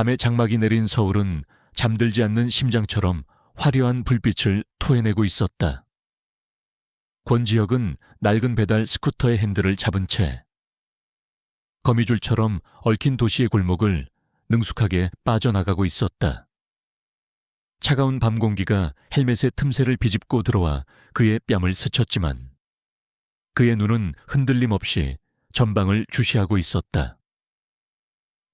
밤에 장막이 내린 서울은 잠들지 않는 심장처럼 화려한 불빛을 토해내고 있었다. 권지혁은 낡은 배달 스쿠터의 핸들을 잡은 채 거미줄처럼 얽힌 도시의 골목을 능숙하게 빠져나가고 있었다. 차가운 밤 공기가 헬멧의 틈새를 비집고 들어와 그의 뺨을 스쳤지만 그의 눈은 흔들림 없이 전방을 주시하고 있었다.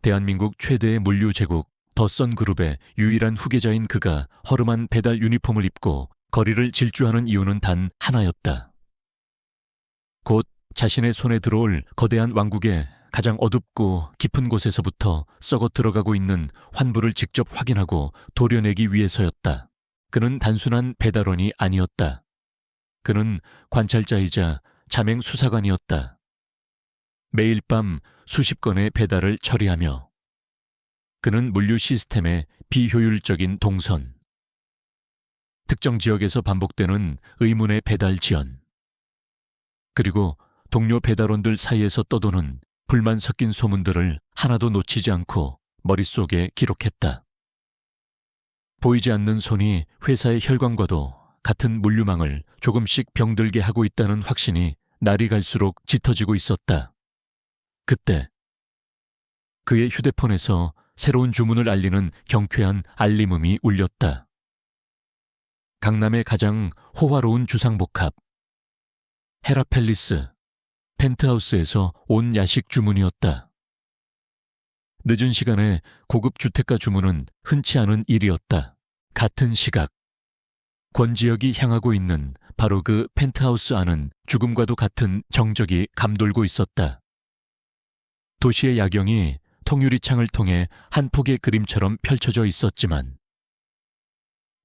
대한민국 최대의 물류 제국 더선그룹의 유일한 후계자인 그가 허름한 배달 유니폼을 입고 거리를 질주하는 이유는 단 하나였다. 곧 자신의 손에 들어올 거대한 왕국의 가장 어둡고 깊은 곳에서부터 썩어 들어가고 있는 환부를 직접 확인하고 도려내기 위해서였다. 그는 단순한 배달원이 아니었다. 그는 관찰자이자 자맹 수사관이었다. 매일 밤 수십 건의 배달을 처리하며 그는 물류 시스템의 비효율적인 동선, 특정 지역에서 반복되는 의문의 배달 지연, 그리고 동료 배달원들 사이에서 떠도는 불만 섞인 소문들을 하나도 놓치지 않고 머릿속에 기록했다. 보이지 않는 손이 회사의 혈관과도 같은 물류망을 조금씩 병들게 하고 있다는 확신이 날이 갈수록 짙어지고 있었다. 그때 그의 휴대폰에서 새로운 주문을 알리는 경쾌한 알림음이 울렸다. 강남의 가장 호화로운 주상복합 헤라펠리스 펜트하우스에서 온 야식 주문이었다. 늦은 시간에 고급 주택가 주문은 흔치 않은 일이었다. 같은 시각 권지혁이 향하고 있는 바로 그 펜트하우스 안은 죽음과도 같은 정적이 감돌고 있었다. 도시의 야경이 통유리창을 통해 한 폭의 그림처럼 펼쳐져 있었지만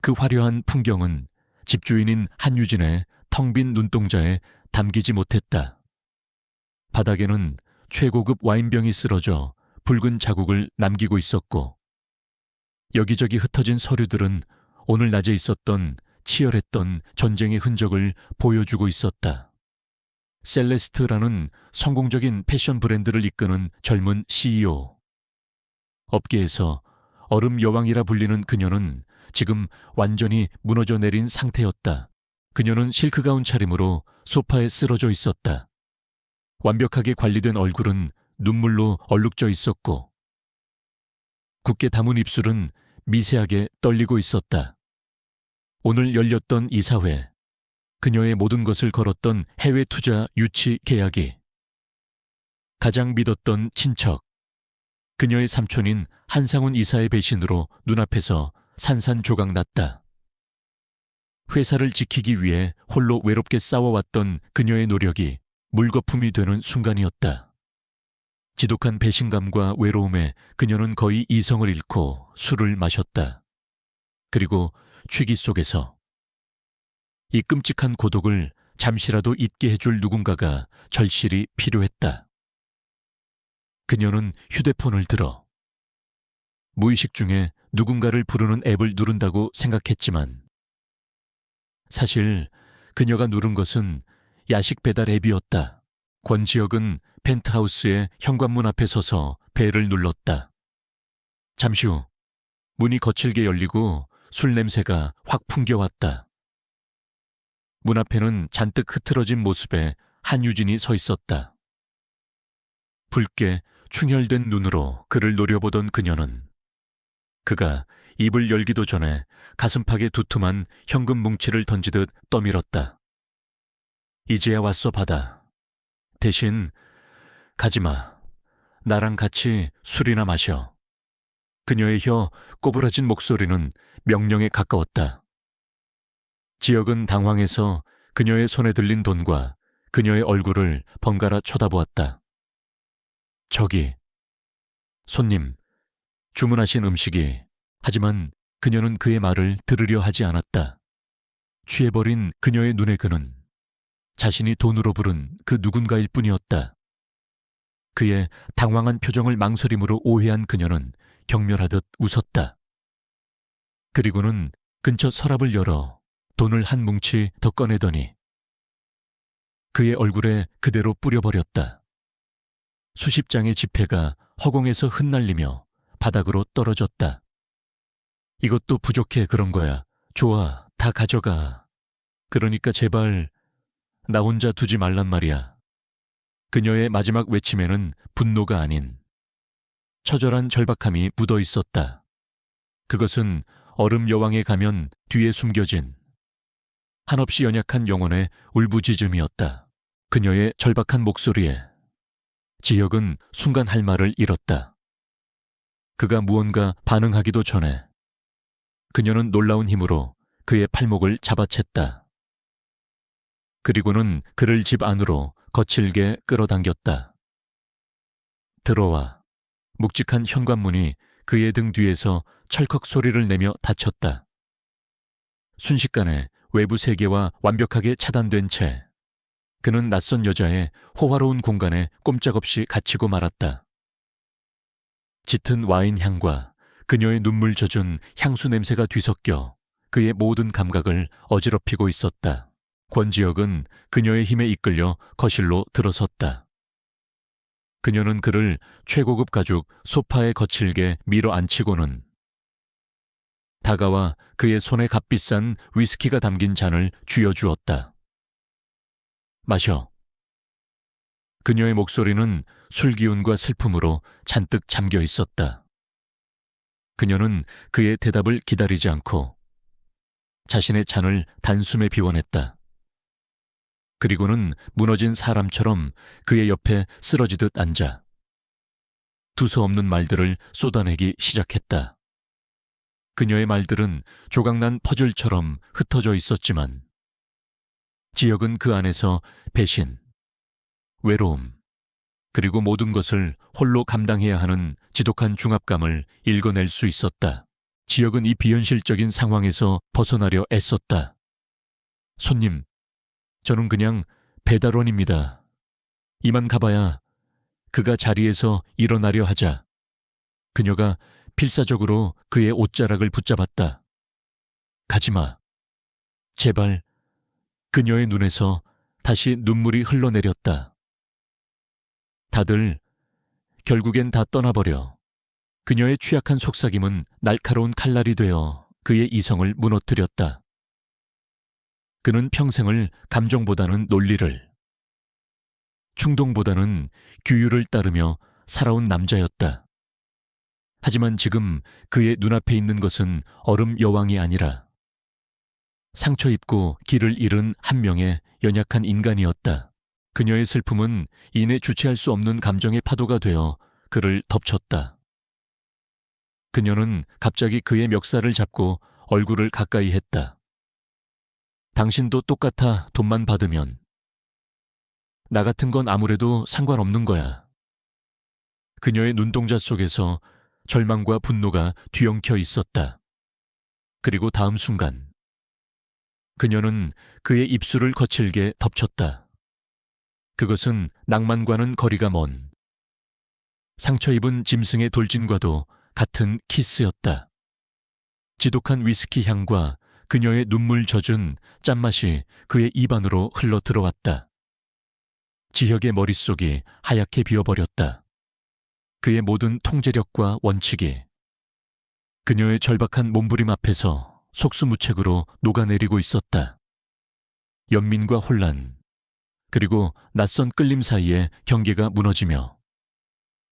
그 화려한 풍경은 집주인인 한유진의 텅 빈 눈동자에 담기지 못했다. 바닥에는 최고급 와인병이 쓰러져 붉은 자국을 남기고 있었고 여기저기 흩어진 서류들은 오늘 낮에 있었던 치열했던 전쟁의 흔적을 보여주고 있었다. 셀레스트라는 성공적인 패션 브랜드를 이끄는 젊은 CEO. 업계에서 얼음 여왕이라 불리는 그녀는 지금 완전히 무너져 내린 상태였다. 그녀는 실크가운 차림으로 소파에 쓰러져 있었다. 완벽하게 관리된 얼굴은 눈물로 얼룩져 있었고 굳게 담은 입술은 미세하게 떨리고 있었다. 오늘 열렸던 이사회, 그녀의 모든 것을 걸었던 해외 투자 유치 계약이, 가장 믿었던 친척, 그녀의 삼촌인 한상훈 이사의 배신으로 눈앞에서 산산조각 났다. 회사를 지키기 위해 홀로 외롭게 싸워왔던 그녀의 노력이 물거품이 되는 순간이었다. 지독한 배신감과 외로움에 그녀는 거의 이성을 잃고 술을 마셨다. 그리고 취기 속에서 이 끔찍한 고독을 잠시라도 잊게 해줄 누군가가 절실히 필요했다. 그녀는 휴대폰을 들어 무의식 중에 누군가를 부르는 앱을 누른다고 생각했지만 사실 그녀가 누른 것은 야식 배달 앱이었다. 권지혁은 펜트하우스의 현관문 앞에 서서 벨을 눌렀다. 잠시 후 문이 거칠게 열리고 술 냄새가 확 풍겨왔다. 문 앞에는 잔뜩 흐트러진 모습의 한유진이 서 있었다. 붉게 충혈된 눈으로 그를 노려보던 그녀는 그가 입을 열기도 전에 가슴팍에 두툼한 현금 뭉치를 던지듯 떠밀었다. 이제야 왔어 받아. 대신 가지마. 나랑 같이 술이나 마셔. 그녀의 혀 꼬부라진 목소리는 명령에 가까웠다. 지혁은 당황해서 그녀의 손에 들린 돈과 그녀의 얼굴을 번갈아 쳐다보았다. 저기, 손님, 주문하신 음식이. 하지만 그녀는 그의 말을 들으려 하지 않았다. 취해버린 그녀의 눈에 그는 자신이 돈으로 부른 그 누군가일 뿐이었다. 그의 당황한 표정을 망설임으로 오해한 그녀는 경멸하듯 웃었다. 그리고는 근처 서랍을 열어 돈을 한 뭉치 더 꺼내더니 그의 얼굴에 그대로 뿌려버렸다. 수십 장의 지폐가 허공에서 흩날리며 바닥으로 떨어졌다. 이것도 부족해 그런 거야. 좋아, 다 가져가. 그러니까 제발 나 혼자 두지 말란 말이야. 그녀의 마지막 외침에는 분노가 아닌 처절한 절박함이 묻어 있었다. 그것은 얼음 여왕에 가면 뒤에 숨겨진 한없이 연약한 영혼의 울부짖음이었다. 그녀의 절박한 목소리에 지혁은 순간 할 말을 잃었다. 그가 무언가 반응하기도 전에 그녀는 놀라운 힘으로 그의 팔목을 잡아챘다. 그리고는 그를 집 안으로 거칠게 끌어당겼다. 들어와. 묵직한 현관문이 그의 등 뒤에서 철컥 소리를 내며 닫혔다. 순식간에 외부 세계와 완벽하게 차단된 채 그는 낯선 여자의 호화로운 공간에 꼼짝없이 갇히고 말았다. 짙은 와인 향과 그녀의 눈물 젖은 향수 냄새가 뒤섞여 그의 모든 감각을 어지럽히고 있었다. 권지혁은 그녀의 힘에 이끌려 거실로 들어섰다. 그녀는 그를 최고급 가죽 소파에 거칠게 밀어 앉히고는 다가와 그의 손에 값비싼 위스키가 담긴 잔을 쥐어주었다. 마셔. 그녀의 목소리는 술 기운과 슬픔으로 잔뜩 잠겨 있었다. 그녀는 그의 대답을 기다리지 않고 자신의 잔을 단숨에 비워냈다. 그리고는 무너진 사람처럼 그의 옆에 쓰러지듯 앉아 두서없는 말들을 쏟아내기 시작했다. 그녀의 말들은 조각난 퍼즐처럼 흩어져 있었지만 지혁은 그 안에서 배신, 외로움, 그리고 모든 것을 홀로 감당해야 하는 지독한 중압감을 읽어낼 수 있었다. 지혁은 이 비현실적인 상황에서 벗어나려 애썼다. 손님, 저는 그냥 배달원입니다. 이만 가봐야 그가 자리에서 일어나려 하자 그녀가 필사적으로 그의 옷자락을 붙잡았다. 가지마. 제발. 그녀의 눈에서 다시 눈물이 흘러내렸다. 다들 결국엔 다 떠나버려. 그녀의 취약한 속삭임은 날카로운 칼날이 되어 그의 이성을 무너뜨렸다. 그는 평생을 감정보다는 논리를, 충동보다는 규율을 따르며 살아온 남자였다. 하지만 지금 그의 눈앞에 있는 것은 얼음 여왕이 아니라 상처 입고 길을 잃은 한 명의 연약한 인간이었다. 그녀의 슬픔은 이내 주체할 수 없는 감정의 파도가 되어 그를 덮쳤다. 그녀는 갑자기 그의 멱살을 잡고 얼굴을 가까이 했다. 당신도 똑같아. 돈만 받으면. 나 같은 건 아무래도 상관없는 거야. 그녀의 눈동자 속에서 절망과 분노가 뒤엉켜 있었다. 그리고 다음 순간 그녀는 그의 입술을 거칠게 덮쳤다. 그것은 낭만과는 거리가 먼 상처 입은 짐승의 돌진과도 같은 키스였다. 지독한 위스키 향과 그녀의 눈물 젖은 짠맛이 그의 입 안으로 흘러 들어왔다. 지혁의 머릿속이 하얗게 비어버렸다. 그의 모든 통제력과 원칙이 그녀의 절박한 몸부림 앞에서 속수무책으로 녹아내리고 있었다. 연민과 혼란, 그리고 낯선 끌림 사이에 경계가 무너지며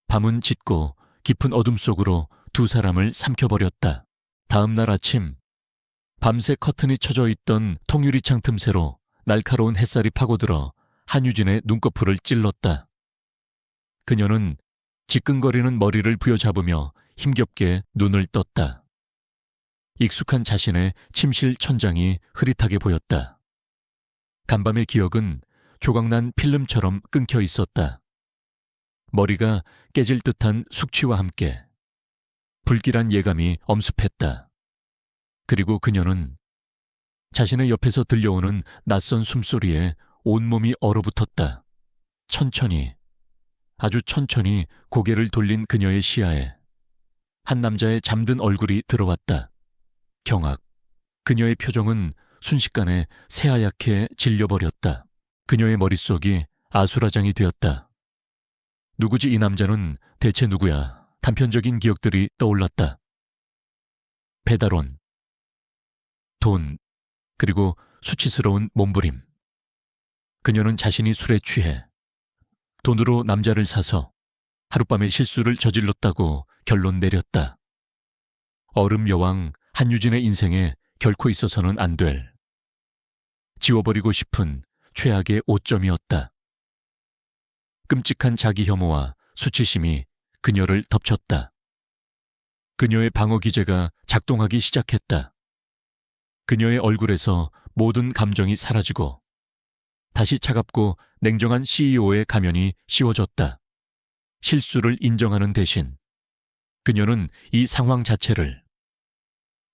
밤은 짙고 깊은 어둠 속으로 두 사람을 삼켜버렸다. 다음 날 아침, 밤새 커튼이 쳐져 있던 통유리창 틈새로 날카로운 햇살이 파고들어 한유진의 눈꺼풀을 찔렀다. 그녀는 지끈거리는 머리를 부여잡으며 힘겹게 눈을 떴다. 익숙한 자신의 침실 천장이 흐릿하게 보였다. 간밤의 기억은 조각난 필름처럼 끊겨 있었다. 머리가 깨질 듯한 숙취와 함께 불길한 예감이 엄습했다. 그리고 그녀는 자신의 옆에서 들려오는 낯선 숨소리에 온몸이 얼어붙었다. 천천히, 아주 천천히 고개를 돌린 그녀의 시야에 한 남자의 잠든 얼굴이 들어왔다. 경악. 그녀의 표정은 순식간에 새하얗게 질려버렸다. 그녀의 머릿속이 아수라장이 되었다. 누구지 이 남자는 대체 누구야? 단편적인 기억들이 떠올랐다. 배달원, 돈, 그리고 수치스러운 몸부림. 그녀는 자신이 술에 취해 돈으로 남자를 사서 하룻밤에 실수를 저질렀다고 결론 내렸다. 얼음 여왕 한유진의 인생에 결코 있어서는 안 될, 지워버리고 싶은 최악의 오점이었다. 끔찍한 자기 혐오와 수치심이 그녀를 덮쳤다. 그녀의 방어 기제가 작동하기 시작했다. 그녀의 얼굴에서 모든 감정이 사라지고 다시 차갑고 냉정한 CEO의 가면이 씌워졌다. 실수를 인정하는 대신 그녀는 이 상황 자체를,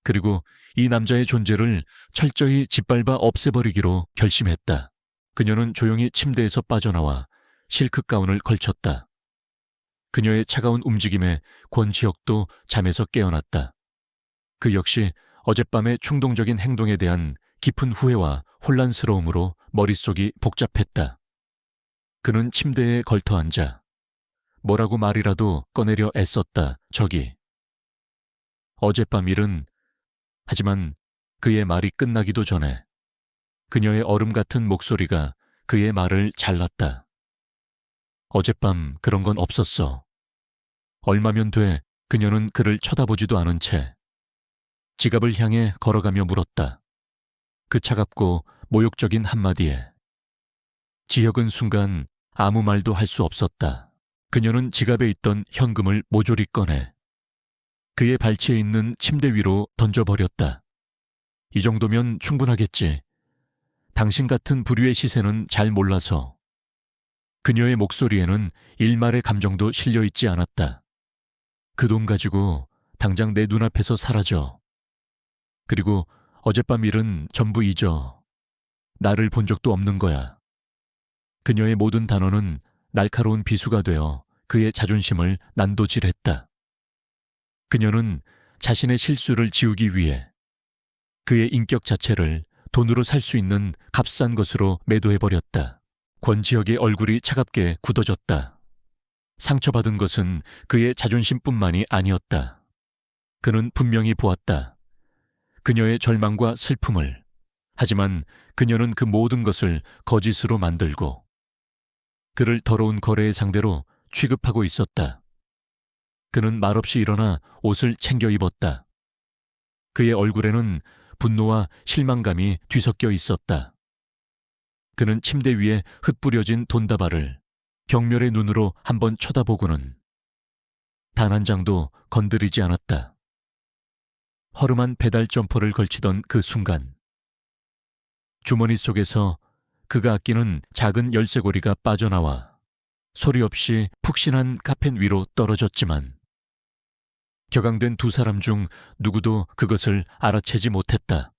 그리고 이 남자의 존재를 철저히 짓밟아 없애버리기로 결심했다. 그녀는 조용히 침대에서 빠져나와 실크 가운을 걸쳤다. 그녀의 차가운 움직임에 권지혁도 잠에서 깨어났다. 그 역시 어젯밤의 충동적인 행동에 대한 깊은 후회와 혼란스러움으로 머릿속이 복잡했다. 그는 침대에 걸터앉아 뭐라고 말이라도 꺼내려 애썼다. 저기. 어젯밤 일은, 하지만 그의 말이 끝나기도 전에 그녀의 얼음 같은 목소리가 그의 말을 잘랐다. 어젯밤 그런 건 없었어. 얼마면 돼? 그녀는 그를 쳐다보지도 않은 채 지갑을 향해 걸어가며 물었다. 그 차갑고 모욕적인 한마디에 지혁은 순간 아무 말도 할 수 없었다. 그녀는 지갑에 있던 현금을 모조리 꺼내 그의 발치에 있는 침대 위로 던져버렸다. 이 정도면 충분하겠지. 당신 같은 부류의 시세는 잘 몰라서. 그녀의 목소리에는 일말의 감정도 실려있지 않았다. 그 돈 가지고 당장 내 눈앞에서 사라져. 그리고 어젯밤 일은 전부 잊어. 나를 본 적도 없는 거야. 그녀의 모든 단어는 날카로운 비수가 되어 그의 자존심을 난도질했다. 그녀는 자신의 실수를 지우기 위해 그의 인격 자체를 돈으로 살 수 있는 값싼 것으로 매도해버렸다. 권지혁의 얼굴이 차갑게 굳어졌다. 상처받은 것은 그의 자존심뿐만이 아니었다. 그는 분명히 보았다. 그녀의 절망과 슬픔을. 하지만 그녀는 그 모든 것을 거짓으로 만들고 그를 더러운 거래의 상대로 취급하고 있었다. 그는 말없이 일어나 옷을 챙겨 입었다. 그의 얼굴에는 분노와 실망감이 뒤섞여 있었다. 그는 침대 위에 흩뿌려진 돈다발을 경멸의 눈으로 한번 쳐다보고는 단 한 장도 건드리지 않았다. 허름한 배달 점퍼를 걸치던 그 순간 주머니 속에서 그가 아끼는 작은 열쇠고리가 빠져나와 소리 없이 푹신한 카펫 위로 떨어졌지만 격앙된 두 사람 중 누구도 그것을 알아채지 못했다.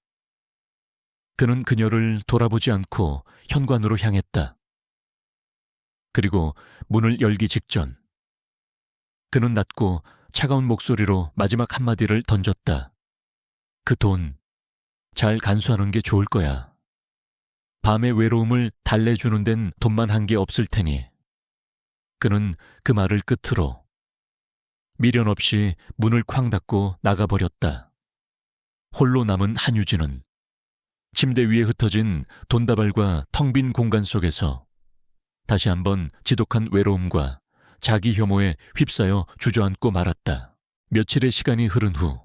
그는 그녀를 돌아보지 않고 현관으로 향했다. 그리고 문을 열기 직전 그는 낮고 차가운 목소리로 마지막 한마디를 던졌다. 그 돈 잘 간수하는 게 좋을 거야. 밤의 외로움을 달래주는 데는 돈만 한 게 없을 테니. 그는 그 말을 끝으로 미련 없이 문을 쾅 닫고 나가버렸다. 홀로 남은 한유진은 침대 위에 흩어진 돈다발과 텅 빈 공간 속에서 다시 한번 지독한 외로움과 자기 혐오에 휩싸여 주저앉고 말았다. 며칠의 시간이 흐른 후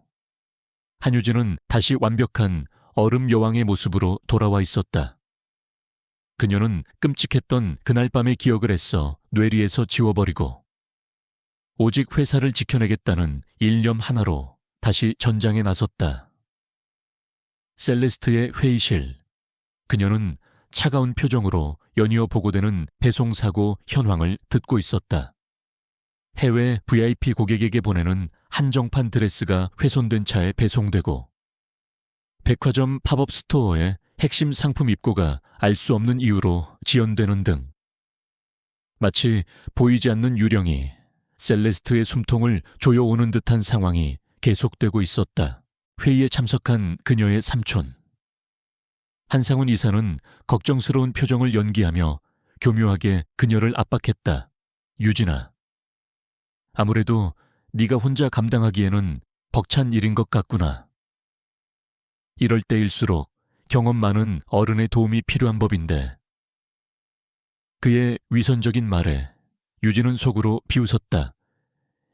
한유진은 다시 완벽한 얼음 여왕의 모습으로 돌아와 있었다. 그녀는 끔찍했던 그날 밤의 기억을 애써 뇌리에서 지워버리고 오직 회사를 지켜내겠다는 일념 하나로 다시 전장에 나섰다. 셀레스트의 회의실. 그녀는 차가운 표정으로 연이어 보고되는 배송사고 현황을 듣고 있었다. 해외 VIP 고객에게 보내는 한정판 드레스가 훼손된 차에 배송되고 백화점 팝업 스토어에 핵심 상품 입고가 알 수 없는 이유로 지연되는 등 마치 보이지 않는 유령이 셀레스트의 숨통을 조여오는 듯한 상황이 계속되고 있었다. 회의에 참석한 그녀의 삼촌 한상훈 이사는 걱정스러운 표정을 연기하며 교묘하게 그녀를 압박했다. 유진아, 아무래도 네가 혼자 감당하기에는 벅찬 일인 것 같구나. 이럴 때일수록 경험 많은 어른의 도움이 필요한 법인데. 그의 위선적인 말에 유진은 속으로 비웃었다.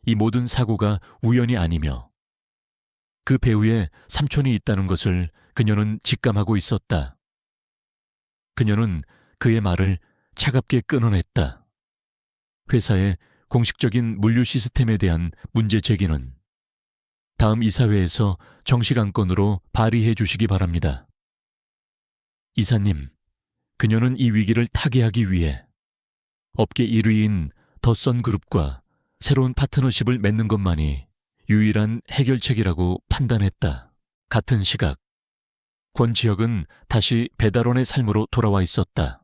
이 모든 사고가 우연이 아니며 그 배후에 삼촌이 있다는 것을 그녀는 직감하고 있었다. 그녀는 그의 말을 차갑게 끊어냈다. 회사의 공식적인 물류 시스템에 대한 문제 제기는 다음 이사회에서 정식 안건으로 발의해 주시기 바랍니다. 이사님, 그녀는 이 위기를 타개하기 위해 업계 1위인 더선그룹과 새로운 파트너십을 맺는 것만이 유일한 해결책이라고 판단했다. 같은 시각, 권지혁은 다시 배달원의 삶으로 돌아와 있었다.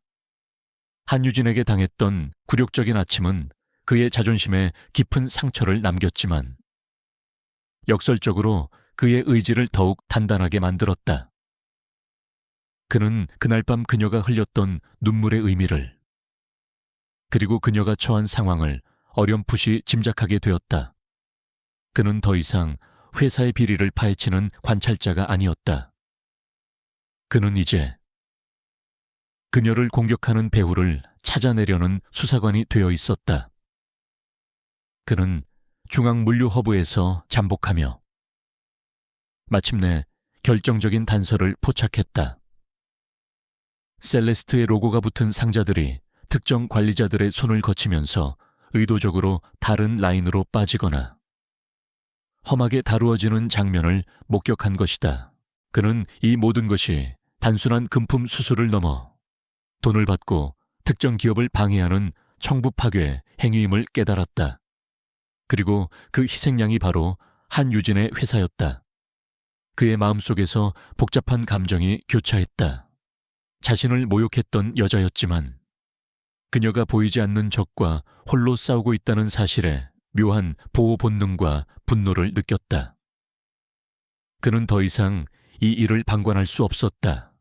한유진에게 당했던 굴욕적인 아침은 그의 자존심에 깊은 상처를 남겼지만 역설적으로 그의 의지를 더욱 단단하게 만들었다. 그는 그날 밤 그녀가 흘렸던 눈물의 의미를, 그리고 그녀가 처한 상황을 어렴풋이 짐작하게 되었다. 그는 더 이상 회사의 비리를 파헤치는 관찰자가 아니었다. 그는 이제 그녀를 공격하는 배후를 찾아내려는 수사관이 되어 있었다. 그는 중앙물류허브에서 잠복하며 마침내 결정적인 단서를 포착했다. 셀레스트의 로고가 붙은 상자들이 특정 관리자들의 손을 거치면서 의도적으로 다른 라인으로 빠지거나 험하게 다루어지는 장면을 목격한 것이다. 그는 이 모든 것이 단순한 금품 수수를 넘어 돈을 받고 특정 기업을 방해하는 청부 파괴 행위임을 깨달았다. 그리고 그 희생양이 바로 한유진의 회사였다. 그의 마음속에서 복잡한 감정이 교차했다. 자신을 모욕했던 여자였지만 그녀가 보이지 않는 적과 홀로 싸우고 있다는 사실에 묘한 보호 본능과 분노를 느꼈다. 그는 더 이상 이 일을 방관할 수 없었다.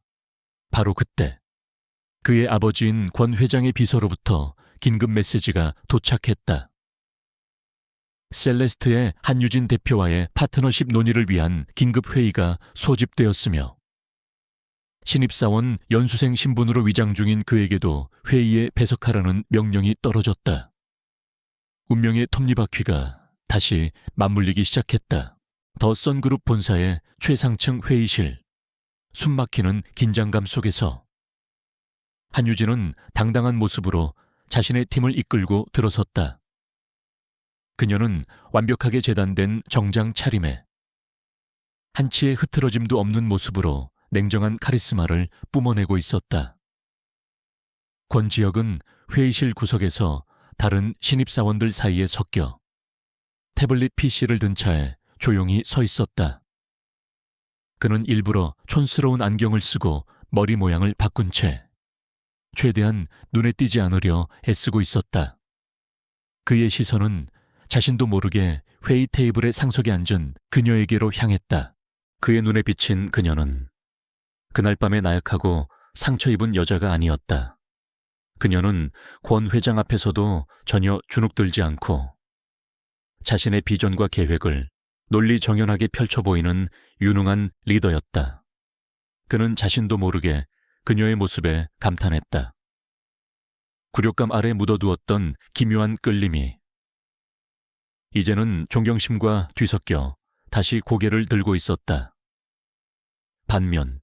바로 그때 그의 아버지인 권 회장의 비서로부터 긴급 메시지가 도착했다. 셀레스트의 한유진 대표와의 파트너십 논의를 위한 긴급 회의가 소집되었으며 신입사원 연수생 신분으로 위장 중인 그에게도 회의에 배석하라는 명령이 떨어졌다. 운명의 톱니바퀴가 다시 맞물리기 시작했다. 더선그룹 본사의 최상층 회의실. 숨막히는 긴장감 속에서 한유진은 당당한 모습으로 자신의 팀을 이끌고 들어섰다. 그녀는 완벽하게 재단된 정장 차림에 한치의 흐트러짐도 없는 모습으로 냉정한 카리스마를 뿜어내고 있었다. 권지혁은 회의실 구석에서 다른 신입사원들 사이에 섞여 태블릿 PC를 든 차에 조용히 서 있었다. 그는 일부러 촌스러운 안경을 쓰고 머리 모양을 바꾼 채 최대한 눈에 띄지 않으려 애쓰고 있었다. 그의 시선은 자신도 모르게 회의 테이블의 상석에 앉은 그녀에게로 향했다. 그의 눈에 비친 그녀는 그날 밤에 나약하고 상처 입은 여자가 아니었다. 그녀는 권 회장 앞에서도 전혀 주눅들지 않고 자신의 비전과 계획을 논리정연하게 펼쳐 보이는 유능한 리더였다. 그는 자신도 모르게 그녀의 모습에 감탄했다. 굴욕감 아래 묻어두었던 기묘한 끌림이 이제는 존경심과 뒤섞여 다시 고개를 들고 있었다. 반면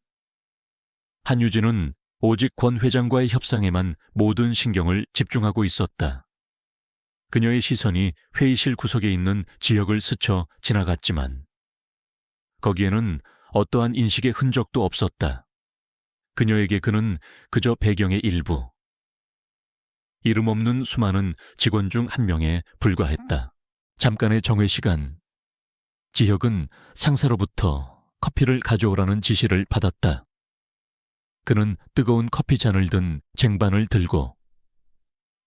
한유진은 오직 권 회장과의 협상에만 모든 신경을 집중하고 있었다. 그녀의 시선이 회의실 구석에 있는 지역을 스쳐 지나갔지만 거기에는 어떠한 인식의 흔적도 없었다. 그녀에게 그는 그저 배경의 일부, 이름 없는 수많은 직원 중 한 명에 불과했다. 잠깐의 정회 시간, 지혁은 상사로부터 커피를 가져오라는 지시를 받았다. 그는 뜨거운 커피 잔을 든 쟁반을 들고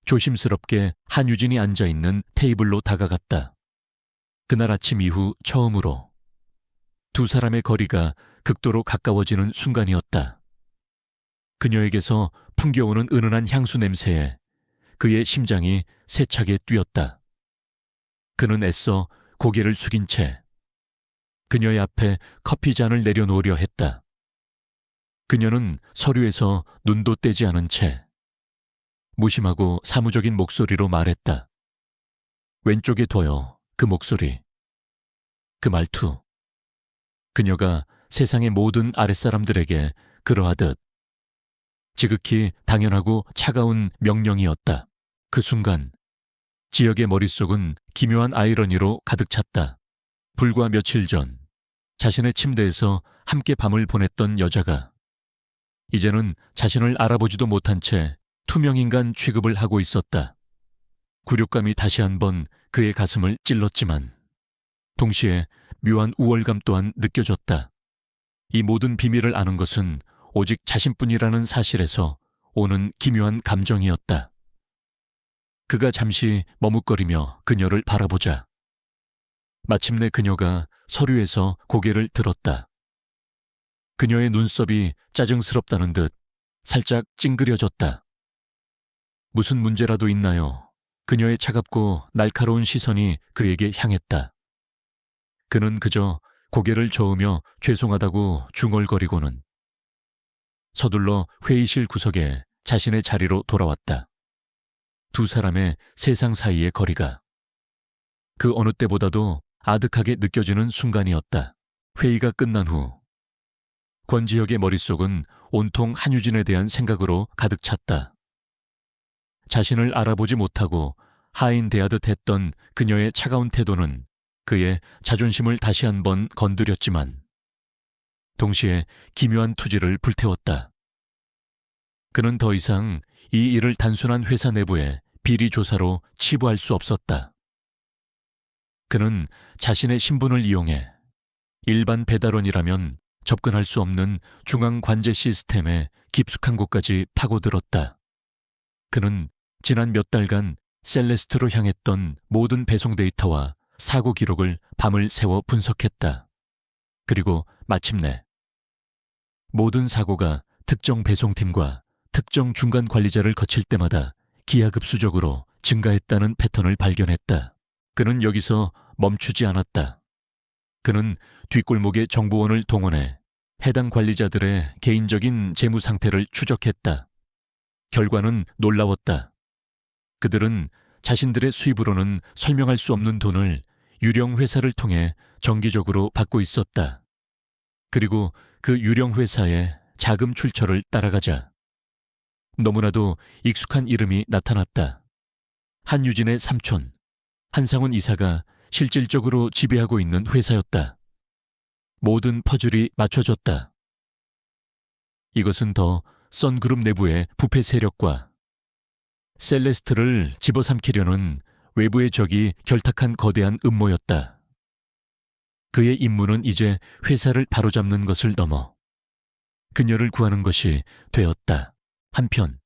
조심스럽게 한유진이 앉아있는 테이블로 다가갔다. 그날 아침 이후 처음으로 두 사람의 거리가 극도로 가까워지는 순간이었다. 그녀에게서 풍겨오는 은은한 향수 냄새에 그의 심장이 세차게 뛰었다. 그는 애써 고개를 숙인 채 그녀의 앞에 커피 잔을 내려놓으려 했다. 그녀는 서류에서 눈도 떼지 않은 채 무심하고 사무적인 목소리로 말했다. 왼쪽에 둬요, 그 목소리. 그 말투. 그녀가 세상의 모든 아랫사람들에게 그러하듯 지극히 당연하고 차가운 명령이었다. 그 순간 지역의 머릿속은 기묘한 아이러니로 가득 찼다. 불과 며칠 전 자신의 침대에서 함께 밤을 보냈던 여자가 이제는 자신을 알아보지도 못한 채 투명인간 취급을 하고 있었다. 굴욕감이 다시 한번 그의 가슴을 찔렀지만 동시에 묘한 우월감 또한 느껴졌다. 이 모든 비밀을 아는 것은 오직 자신뿐이라는 사실에서 오는 기묘한 감정이었다. 그가 잠시 머뭇거리며 그녀를 바라보자 마침내 그녀가 서류에서 고개를 들었다. 그녀의 눈썹이 짜증스럽다는 듯 살짝 찡그려졌다. 무슨 문제라도 있나요? 그녀의 차갑고 날카로운 시선이 그에게 향했다. 그는 그저 고개를 저으며 죄송하다고 중얼거리고는 서둘러 회의실 구석에 자신의 자리로 돌아왔다. 두 사람의 세상 사이의 거리가 그 어느 때보다도 아득하게 느껴지는 순간이었다. 회의가 끝난 후 권지혁의 머릿속은 온통 한유진에 대한 생각으로 가득 찼다. 자신을 알아보지 못하고 하인대하듯 했던 그녀의 차가운 태도는 그의 자존심을 다시 한번 건드렸지만 동시에 기묘한 투지를 불태웠다. 그는 더 이상 이 일을 단순한 회사 내부의 비리 조사로 치부할 수 없었다. 그는 자신의 신분을 이용해 일반 배달원이라면 접근할 수 없는 중앙 관제 시스템의 깊숙한 곳까지 파고들었다. 그는 지난 몇 달간 셀레스트로 향했던 모든 배송 데이터와 사고 기록을 밤을 새워 분석했다. 그리고 마침내 모든 사고가 특정 배송팀과 특정 중간 관리자를 거칠 때마다 기하급수적으로 증가했다는 패턴을 발견했다. 그는 여기서 멈추지 않았다. 그는 뒷골목의 정보원을 동원해 해당 관리자들의 개인적인 재무 상태를 추적했다. 결과는 놀라웠다. 그들은 자신들의 수입으로는 설명할 수 없는 돈을 유령 회사를 통해 정기적으로 받고 있었다. 그리고 그 유령 회사의 자금 출처를 따라가자 너무나도 익숙한 이름이 나타났다. 한유진의 삼촌, 한상훈 이사가 실질적으로 지배하고 있는 회사였다. 모든 퍼즐이 맞춰졌다. 이것은 더 선그룹 내부의 부패 세력과 셀레스트를 집어삼키려는 외부의 적이 결탁한 거대한 음모였다. 그의 임무는 이제 회사를 바로잡는 것을 넘어 그녀를 구하는 것이 되었다. 한편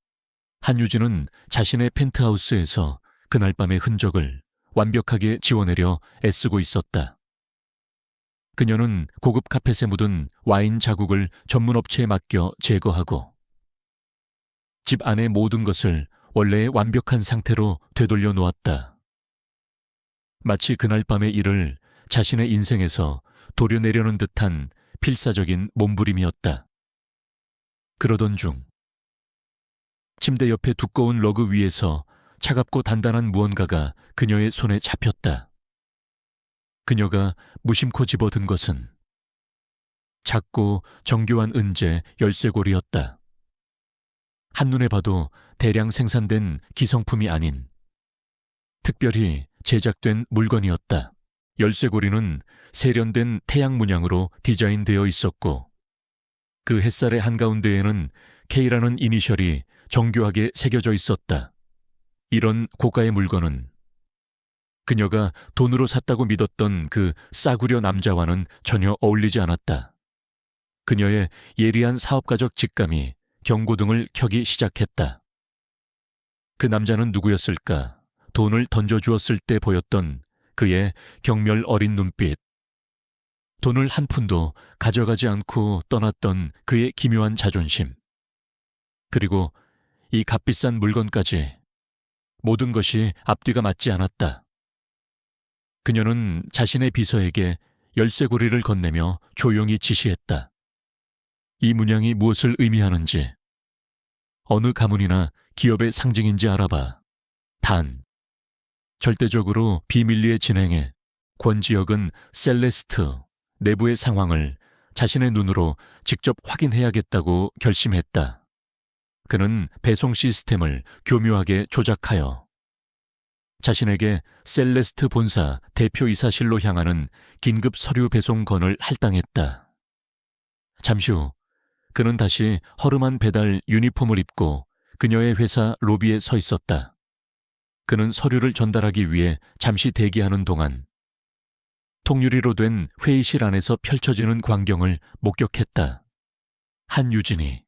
한유진은 자신의 펜트하우스에서 그날 밤의 흔적을 완벽하게 지워내려 애쓰고 있었다. 그녀는 고급 카펫에 묻은 와인 자국을 전문업체에 맡겨 제거하고 집 안의 모든 것을 원래의 완벽한 상태로 되돌려 놓았다. 마치 그날 밤의 일을 자신의 인생에서 도려내려는 듯한 필사적인 몸부림이었다. 그러던 중 침대 옆에 두꺼운 러그 위에서 차갑고 단단한 무언가가 그녀의 손에 잡혔다. 그녀가 무심코 집어든 것은 작고 정교한 은재 열쇠고리였다. 한눈에 봐도 대량 생산된 기성품이 아닌 특별히 제작된 물건이었다. 열쇠고리는 세련된 태양 문양으로 디자인되어 있었고 그 햇살의 한가운데에는 K라는 이니셜이 정교하게 새겨져 있었다. 이런 고가의 물건은 그녀가 돈으로 샀다고 믿었던 그 싸구려 남자와는 전혀 어울리지 않았다. 그녀의 예리한 사업가적 직감이 경고등을 켜기 시작했다. 그 남자는 누구였을까? 돈을 던져주었을 때 보였던 그의 경멸 어린 눈빛. 돈을 한 푼도 가져가지 않고 떠났던 그의 기묘한 자존심. 그리고 이 값비싼 물건까지 모든 것이 앞뒤가 맞지 않았다. 그녀는 자신의 비서에게 열쇠고리를 건네며 조용히 지시했다. 이 문양이 무엇을 의미하는지, 어느 가문이나 기업의 상징인지 알아봐. 단, 절대적으로 비밀리에 진행해 권지혁은 셀레스트 내부의 상황을 자신의 눈으로 직접 확인해야겠다고 결심했다. 그는 배송 시스템을 교묘하게 조작하여 자신에게 셀레스트 본사 대표이사실로 향하는 긴급 서류 배송건을 할당했다. 잠시 후 그는 다시 허름한 배달 유니폼을 입고 그녀의 회사 로비에 서 있었다. 그는 서류를 전달하기 위해 잠시 대기하는 동안 통유리로 된 회의실 안에서 펼쳐지는 광경을 목격했다. 한유진이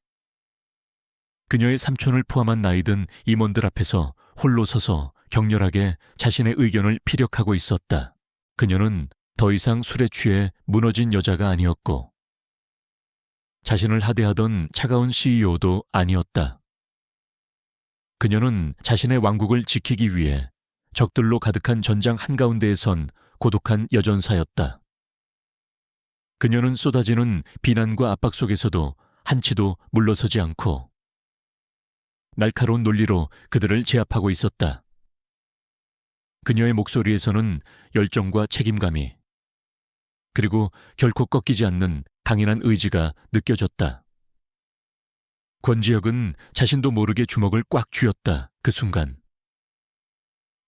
그녀의 삼촌을 포함한 나이든 임원들 앞에서 홀로 서서 격렬하게 자신의 의견을 피력하고 있었다. 그녀는 더 이상 술에 취해 무너진 여자가 아니었고 자신을 하대하던 차가운 CEO도 아니었다. 그녀는 자신의 왕국을 지키기 위해 적들로 가득한 전장 한가운데에 선 고독한 여전사였다. 그녀는 쏟아지는 비난과 압박 속에서도 한치도 물러서지 않고 날카로운 논리로 그들을 제압하고 있었다. 그녀의 목소리에서는 열정과 책임감이, 그리고 결코 꺾이지 않는 강인한 의지가 느껴졌다. 권지혁은 자신도 모르게 주먹을 꽉 쥐었다. 그 순간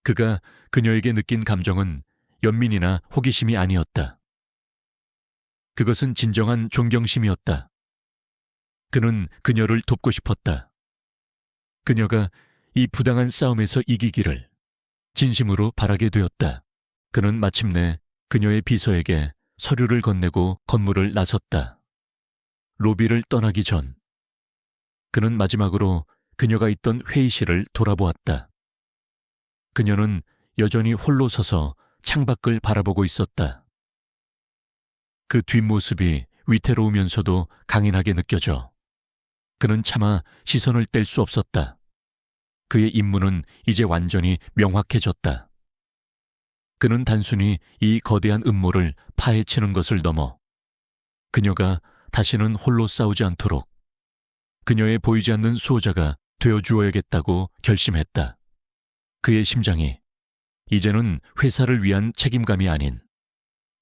그가 그녀에게 느낀 감정은 연민이나 호기심이 아니었다. 그것은 진정한 존경심이었다. 그는 그녀를 돕고 싶었다. 그녀가 이 부당한 싸움에서 이기기를 진심으로 바라게 되었다. 그는 마침내 그녀의 비서에게 서류를 건네고 건물을 나섰다. 로비를 떠나기 전 그는 마지막으로 그녀가 있던 회의실을 돌아보았다. 그녀는 여전히 홀로 서서 창밖을 바라보고 있었다. 그 뒷모습이 위태로우면서도 강인하게 느껴져 그는 차마 시선을 뗄 수 없었다. 그의 임무는 이제 완전히 명확해졌다. 그는 단순히 이 거대한 음모를 파헤치는 것을 넘어 그녀가 다시는 홀로 싸우지 않도록 그녀의 보이지 않는 수호자가 되어주어야겠다고 결심했다. 그의 심장이 이제는 회사를 위한 책임감이 아닌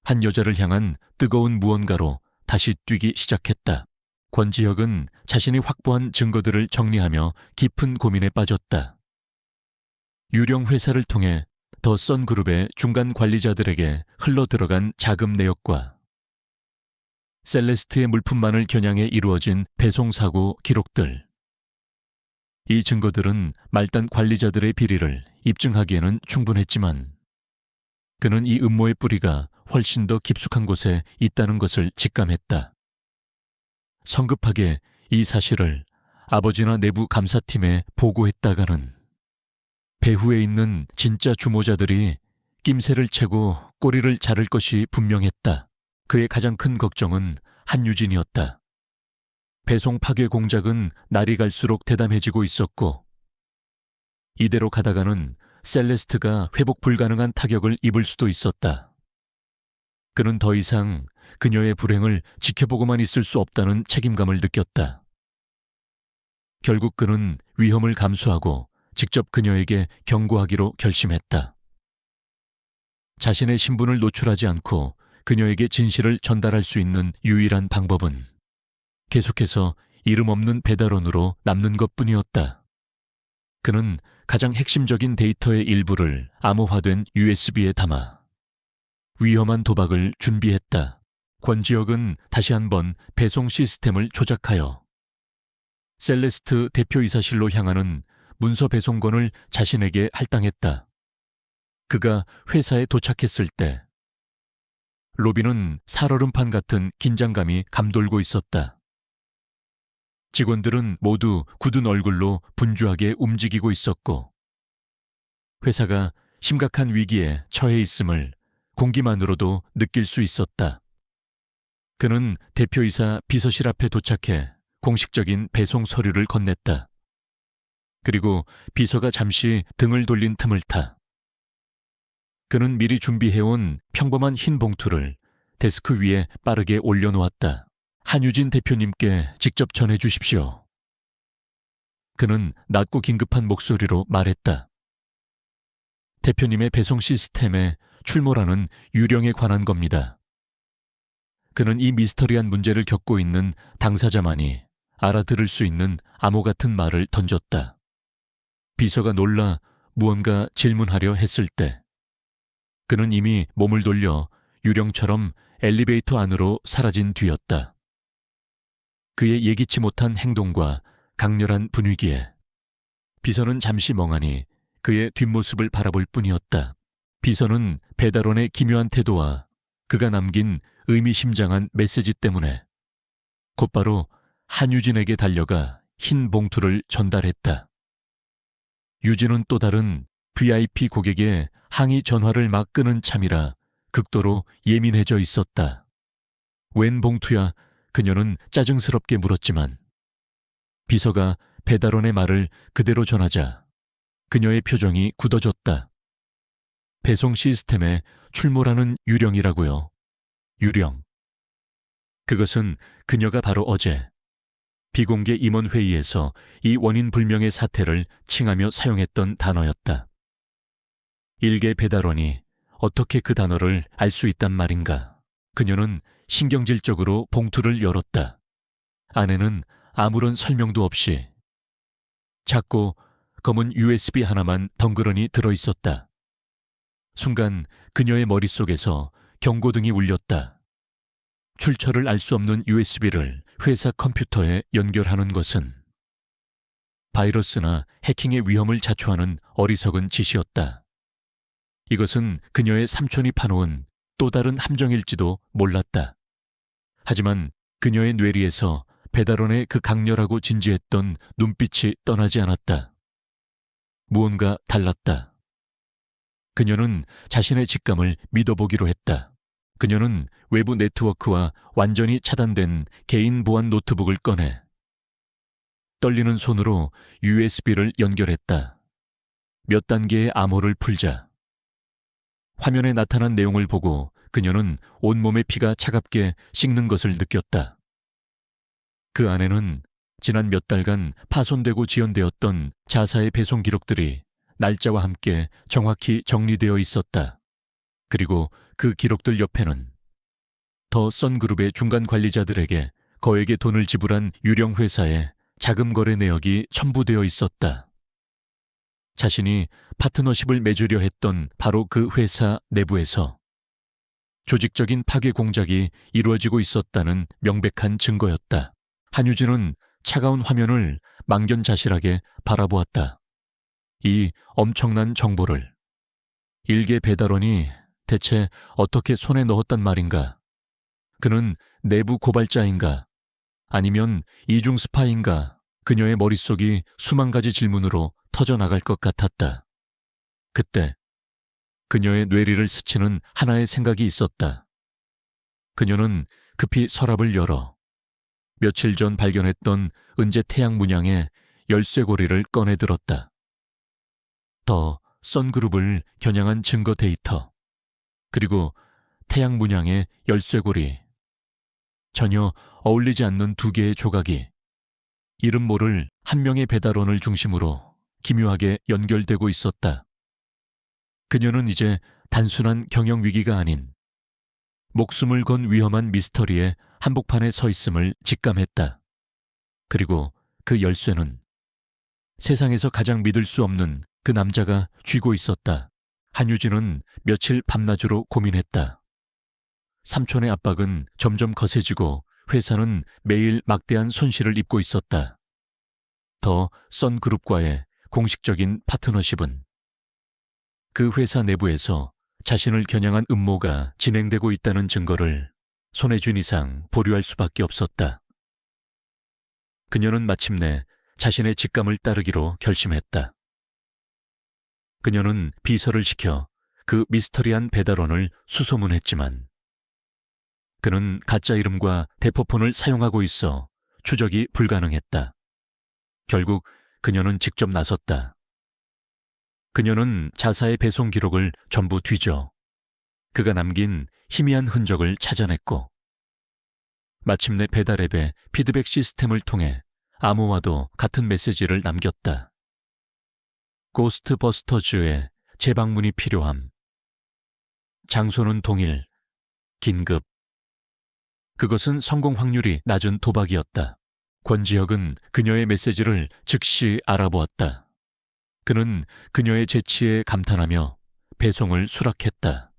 한 여자를 향한 뜨거운 무언가로 다시 뛰기 시작했다. 권지혁은 자신이 확보한 증거들을 정리하며 깊은 고민에 빠졌다. 유령 회사를 통해 더 선그룹의 중간 관리자들에게 흘러들어간 자금 내역과 셀레스트의 물품만을 겨냥해 이루어진 배송사고 기록들. 이 증거들은 말단 관리자들의 비리를 입증하기에는 충분했지만 그는 이 음모의 뿌리가 훨씬 더 깊숙한 곳에 있다는 것을 직감했다. 성급하게 이 사실을 아버지나 내부 감사팀에 보고했다가는 배후에 있는 진짜 주모자들이 낌새를 채고 꼬리를 자를 것이 분명했다. 그의 가장 큰 걱정은 한유진이었다. 배송 파괴 공작은 날이 갈수록 대담해지고 있었고 이대로 가다가는 셀레스트가 회복 불가능한 타격을 입을 수도 있었다. 그는 더 이상 그녀의 불행을 지켜보고만 있을 수 없다는 책임감을 느꼈다. 결국 그는 위험을 감수하고 직접 그녀에게 경고하기로 결심했다. 자신의 신분을 노출하지 않고 그녀에게 진실을 전달할 수 있는 유일한 방법은 계속해서 이름 없는 배달원으로 남는 것뿐이었다. 그는 가장 핵심적인 데이터의 일부를 암호화된 USB에 담아 위험한 도박을 준비했다. 권지혁은 다시 한번 배송 시스템을 조작하여 셀레스트 대표이사실로 향하는 문서 배송건을 자신에게 할당했다. 그가 회사에 도착했을 때 로비는 살얼음판 같은 긴장감이 감돌고 있었다. 직원들은 모두 굳은 얼굴로 분주하게 움직이고 있었고 회사가 심각한 위기에 처해 있음을 공기만으로도 느낄 수 있었다. 그는 대표이사 비서실 앞에 도착해 공식적인 배송 서류를 건넸다. 그리고 비서가 잠시 등을 돌린 틈을 타 그는 미리 준비해온 평범한 흰 봉투를 데스크 위에 빠르게 올려놓았다. 한유진 대표님께 직접 전해주십시오. 그는 낮고 긴급한 목소리로 말했다. 대표님의 배송 시스템에 출몰하는 유령에 관한 겁니다. 그는 이 미스터리한 문제를 겪고 있는 당사자만이 알아들을 수 있는 암호 같은 말을 던졌다. 비서가 놀라 무언가 질문하려 했을 때 그는 이미 몸을 돌려 유령처럼 엘리베이터 안으로 사라진 뒤였다. 그의 예기치 못한 행동과 강렬한 분위기에 비서는 잠시 멍하니 그의 뒷모습을 바라볼 뿐이었다. 비서는 배달원의 기묘한 태도와 그가 남긴 의미심장한 메시지 때문에 곧바로 한유진에게 달려가 흰 봉투를 전달했다. 유진은 또 다른 VIP 고객의 항의 전화를 막 끄는 참이라 극도로 예민해져 있었다. 웬 봉투야? 그녀는 짜증스럽게 물었지만 비서가 배달원의 말을 그대로 전하자 그녀의 표정이 굳어졌다. 배송 시스템에 출몰하는 유령이라고요. 유령. 그것은 그녀가 바로 어제 비공개 임원회의에서 이 원인 불명의 사태를 칭하며 사용했던 단어였다. 일개 배달원이 어떻게 그 단어를 알 수 있단 말인가. 그녀는 신경질적으로 봉투를 열었다. 안에는 아무런 설명도 없이 작고 검은 USB 하나만 덩그러니 들어있었다. 순간 그녀의 머릿속에서 경고등이 울렸다. 출처를 알 수 없는 USB를 회사 컴퓨터에 연결하는 것은 바이러스나 해킹의 위험을 자초하는 어리석은 짓이었다. 이것은 그녀의 삼촌이 파놓은 또 다른 함정일지도 몰랐다. 하지만 그녀의 뇌리에서 배달원의 그 강렬하고 진지했던 눈빛이 떠나지 않았다. 무언가 달랐다. 그녀는 자신의 직감을 믿어보기로 했다. 그녀는 외부 네트워크와 완전히 차단된 개인 보안 노트북을 꺼내 떨리는 손으로 USB를 연결했다. 몇 단계의 암호를 풀자 화면에 나타난 내용을 보고 그녀는 온몸의 피가 차갑게 식는 것을 느꼈다. 그 안에는 지난 몇 달간 파손되고 지연되었던 자사의 배송 기록들이 날짜와 함께 정확히 정리되어 있었다. 그리고 그 기록들 옆에는 더 선그룹의 중간 관리자들에게 거액의 돈을 지불한 유령 회사의 자금 거래 내역이 첨부되어 있었다. 자신이 파트너십을 맺으려 했던 바로 그 회사 내부에서 조직적인 파괴 공작이 이루어지고 있었다는 명백한 증거였다. 한유진은 차가운 화면을 망견자실하게 바라보았다. 이 엄청난 정보를 일개 배달원이 대체 어떻게 손에 넣었단 말인가? 그는 내부 고발자인가? 아니면 이중 스파인가? 그녀의 머릿속이 수만 가지 질문으로 터져나갈 것 같았다. 그때 그녀의 뇌리를 스치는 하나의 생각이 있었다. 그녀는 급히 서랍을 열어 며칠 전 발견했던 은재 태양 문양의 열쇠고리를 꺼내들었다. 더 선그룹을 겨냥한 증거 데이터, 그리고 태양 문양의 열쇠고리, 전혀 어울리지 않는 두 개의 조각이 이름 모를 한 명의 배달원을 중심으로 기묘하게 연결되고 있었다. 그녀는 이제 단순한 경영 위기가 아닌 목숨을 건 위험한 미스터리의 한복판에 서 있음을 직감했다. 그리고 그 열쇠는 세상에서 가장 믿을 수 없는 그 남자가 쥐고 있었다. 한유진은 며칠 밤낮으로 고민했다. 삼촌의 압박은 점점 거세지고 회사는 매일 막대한 손실을 입고 있었다. 더 선그룹과의 공식적인 파트너십은 그 회사 내부에서 자신을 겨냥한 음모가 진행되고 있다는 증거를 손에 쥔 이상 보류할 수밖에 없었다. 그녀는 마침내 자신의 직감을 따르기로 결심했다. 그녀는 비서를 시켜 그 미스터리한 배달원을 수소문했지만 그는 가짜 이름과 대포폰을 사용하고 있어 추적이 불가능했다. 결국 그녀는 직접 나섰다. 그녀는 자사의 배송 기록을 전부 뒤져 그가 남긴 희미한 흔적을 찾아냈고 마침내 배달앱의 피드백 시스템을 통해 아무와도 같은 메시지를 남겼다. 고스트버스터즈의 재방문이 필요함. 장소는 동일, 긴급. 그것은 성공 확률이 낮은 도박이었다. 권지혁은 그녀의 메시지를 즉시 알아보았다. 그는 그녀의 재치에 감탄하며 배송을 수락했다.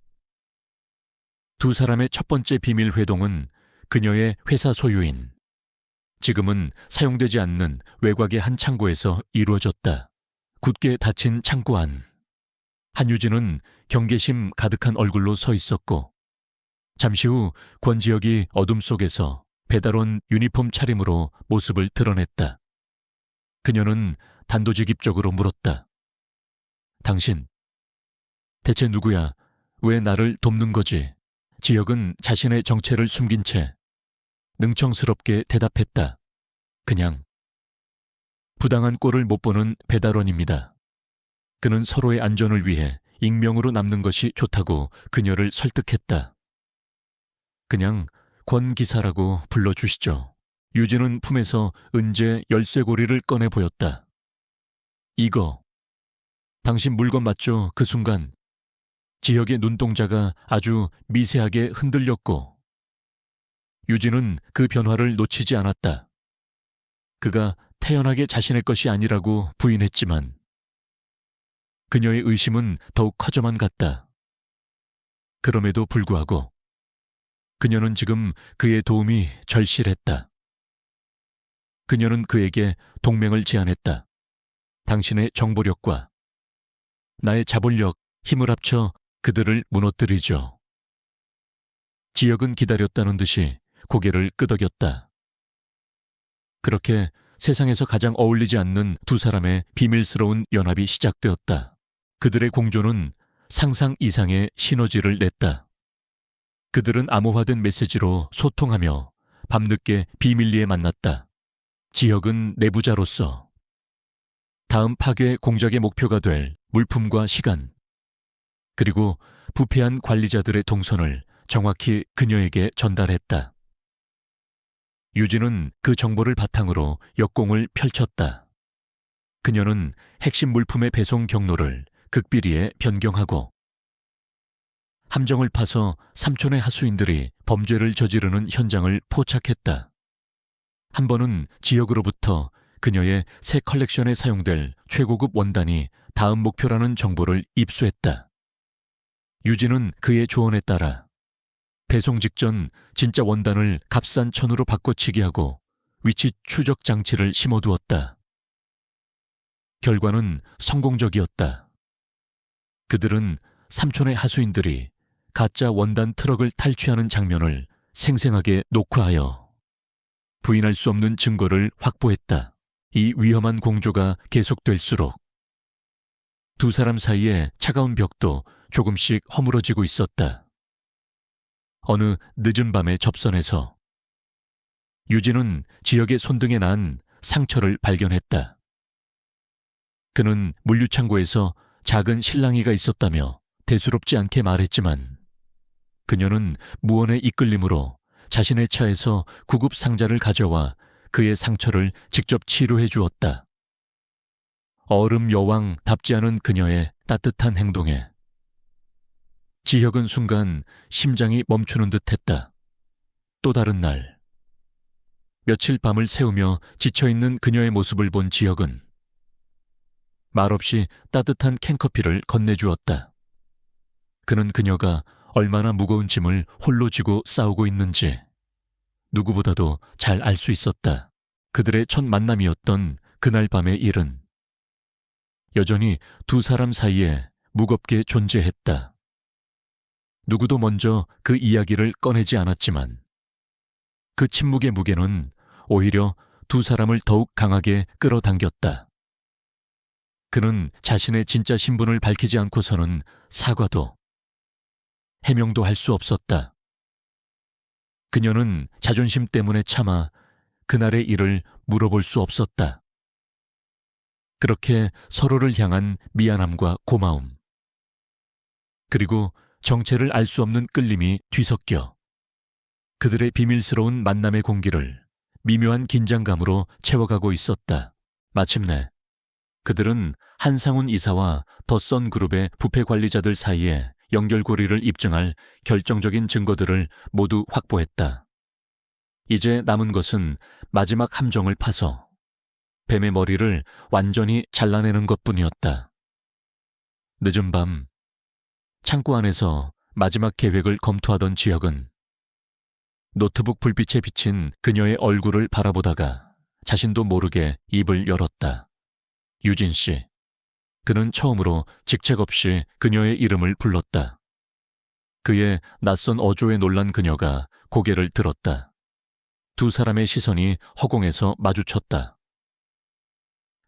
두 사람의 첫 번째 비밀 회동은 그녀의 회사 소유인, 지금은 사용되지 않는 외곽의 한 창고에서 이루어졌다. 굳게 닫힌 창고 안. 한유진은 경계심 가득한 얼굴로 서 있었고 잠시 후 권지혁이 어둠 속에서 배달원 유니폼 차림으로 모습을 드러냈다. 그녀는 단도직입적으로 물었다. 당신, 대체 누구야? 왜 나를 돕는 거지? 지혁은 자신의 정체를 숨긴 채 능청스럽게 대답했다. 그냥 부당한 꼴을 못 보는 배달원입니다. 그는 서로의 안전을 위해 익명으로 남는 것이 좋다고 그녀를 설득했다. 그냥 권 기사라고 불러주시죠. 유진은 품에서 은재 열쇠고리를 꺼내 보였다. 이거, 당신 물건 맞죠? 그 순간 지혁의 눈동자가 아주 미세하게 흔들렸고 유진은 그 변화를 놓치지 않았다. 그가 태연하게 자신의 것이 아니라고 부인했지만 그녀의 의심은 더욱 커져만 갔다. 그럼에도 불구하고 그녀는 지금 그의 도움이 절실했다. 그녀는 그에게 동맹을 제안했다. 당신의 정보력과 나의 자본력, 힘을 합쳐 그들을 무너뜨리죠. 지혁은 기다렸다는 듯이 고개를 끄덕였다. 그렇게 세상에서 가장 어울리지 않는 두 사람의 비밀스러운 연합이 시작되었다. 그들의 공조는 상상 이상의 시너지를 냈다. 그들은 암호화된 메시지로 소통하며 밤늦게 비밀리에 만났다. 지혁은 내부자로서 다음 파괴 공작의 목표가 될 물품과 시간, 그리고 부패한 관리자들의 동선을 정확히 그녀에게 전달했다. 유진은 그 정보를 바탕으로 역공을 펼쳤다. 그녀는 핵심 물품의 배송 경로를 극비리에 변경하고 함정을 파서 삼촌의 하수인들이 범죄를 저지르는 현장을 포착했다. 한 번은 지역으로부터 그녀의 새 컬렉션에 사용될 최고급 원단이 다음 목표라는 정보를 입수했다. 유진은 그의 조언에 따라 배송 직전 진짜 원단을 값싼 천으로 바꿔치기 하고 위치 추적 장치를 심어두었다. 결과는 성공적이었다. 그들은 삼촌의 하수인들이 가짜 원단 트럭을 탈취하는 장면을 생생하게 녹화하여 부인할 수 없는 증거를 확보했다. 이 위험한 공조가 계속될수록 두 사람 사이의 차가운 벽도 조금씩 허물어지고 있었다. 어느 늦은 밤의 접선에서 유진은 지역의 손등에 난 상처를 발견했다. 그는 물류창고에서 작은 실랑이가 있었다며 대수롭지 않게 말했지만 그녀는 무언의 이끌림으로 자신의 차에서 구급 상자를 가져와 그의 상처를 직접 치료해 주었다. 얼음 여왕답지 않은 그녀의 따뜻한 행동에 지혁은 순간 심장이 멈추는 듯했다. 또 다른 날, 며칠 밤을 새우며 지쳐있는 그녀의 모습을 본 지혁은 말없이 따뜻한 캔커피를 건네주었다. 그는 그녀가 얼마나 무거운 짐을 홀로 지고 싸우고 있는지 누구보다도 잘 알 수 있었다. 그들의 첫 만남이었던 그날 밤의 일은 여전히 두 사람 사이에 무겁게 존재했다. 누구도 먼저 그 이야기를 꺼내지 않았지만 그 침묵의 무게는 오히려 두 사람을 더욱 강하게 끌어당겼다. 그는 자신의 진짜 신분을 밝히지 않고서는 사과도 해명도 할 수 없었다. 그녀는 자존심 때문에 참아 그날의 일을 물어볼 수 없었다. 그렇게 서로를 향한 미안함과 고마움, 그리고 정체를 알 수 없는 끌림이 뒤섞여 그들의 비밀스러운 만남의 공기를 미묘한 긴장감으로 채워가고 있었다. 마침내 그들은 한상훈 이사와 덧선 그룹의 부패 관리자들 사이에 연결고리를 입증할 결정적인 증거들을 모두 확보했다. 이제 남은 것은 마지막 함정을 파서 뱀의 머리를 완전히 잘라내는 것뿐이었다. 늦은 밤, 창고 안에서 마지막 계획을 검토하던 지혁은 노트북 불빛에 비친 그녀의 얼굴을 바라보다가 자신도 모르게 입을 열었다. 유진 씨. 그는 처음으로 직책 없이 그녀의 이름을 불렀다. 그의 낯선 어조에 놀란 그녀가 고개를 들었다. 두 사람의 시선이 허공에서 마주쳤다.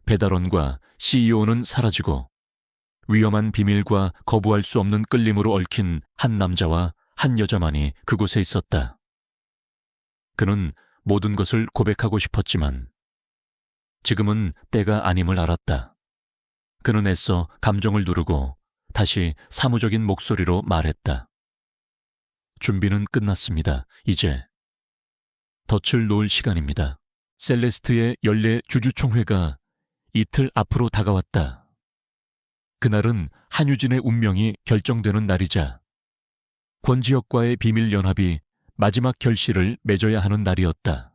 배달원과 CEO는 사라지고 위험한 비밀과 거부할 수 없는 끌림으로 얽힌 한 남자와 한 여자만이 그곳에 있었다. 그는 모든 것을 고백하고 싶었지만 지금은 때가 아님을 알았다. 그는 애써 감정을 누르고 다시 사무적인 목소리로 말했다. 준비는 끝났습니다. 이제 덫을 놓을 시간입니다. 셀레스트의 연례 주주총회가 이틀 앞으로 다가왔다. 그날은 한유진의 운명이 결정되는 날이자 권지혁과의 비밀연합이 마지막 결실을 맺어야 하는 날이었다.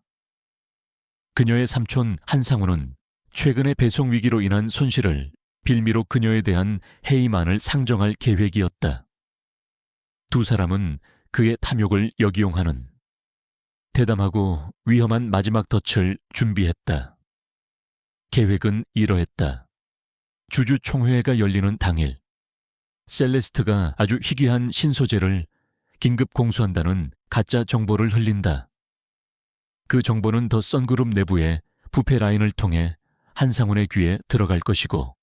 그녀의 삼촌 한상훈은 최근의 배송 위기로 인한 손실을 빌미로 그녀에 대한 해임안을 상정할 계획이었다. 두 사람은 그의 탐욕을 역이용하는 대담하고 위험한 마지막 덫을 준비했다. 계획은 이러했다. 주주총회가 열리는 당일, 셀레스트가 아주 희귀한 신소재를 긴급 공수한다는 가짜 정보를 흘린다. 그 정보는 더 선그룹 내부의 부패 라인을 통해 한상훈의 귀에 들어갈 것이고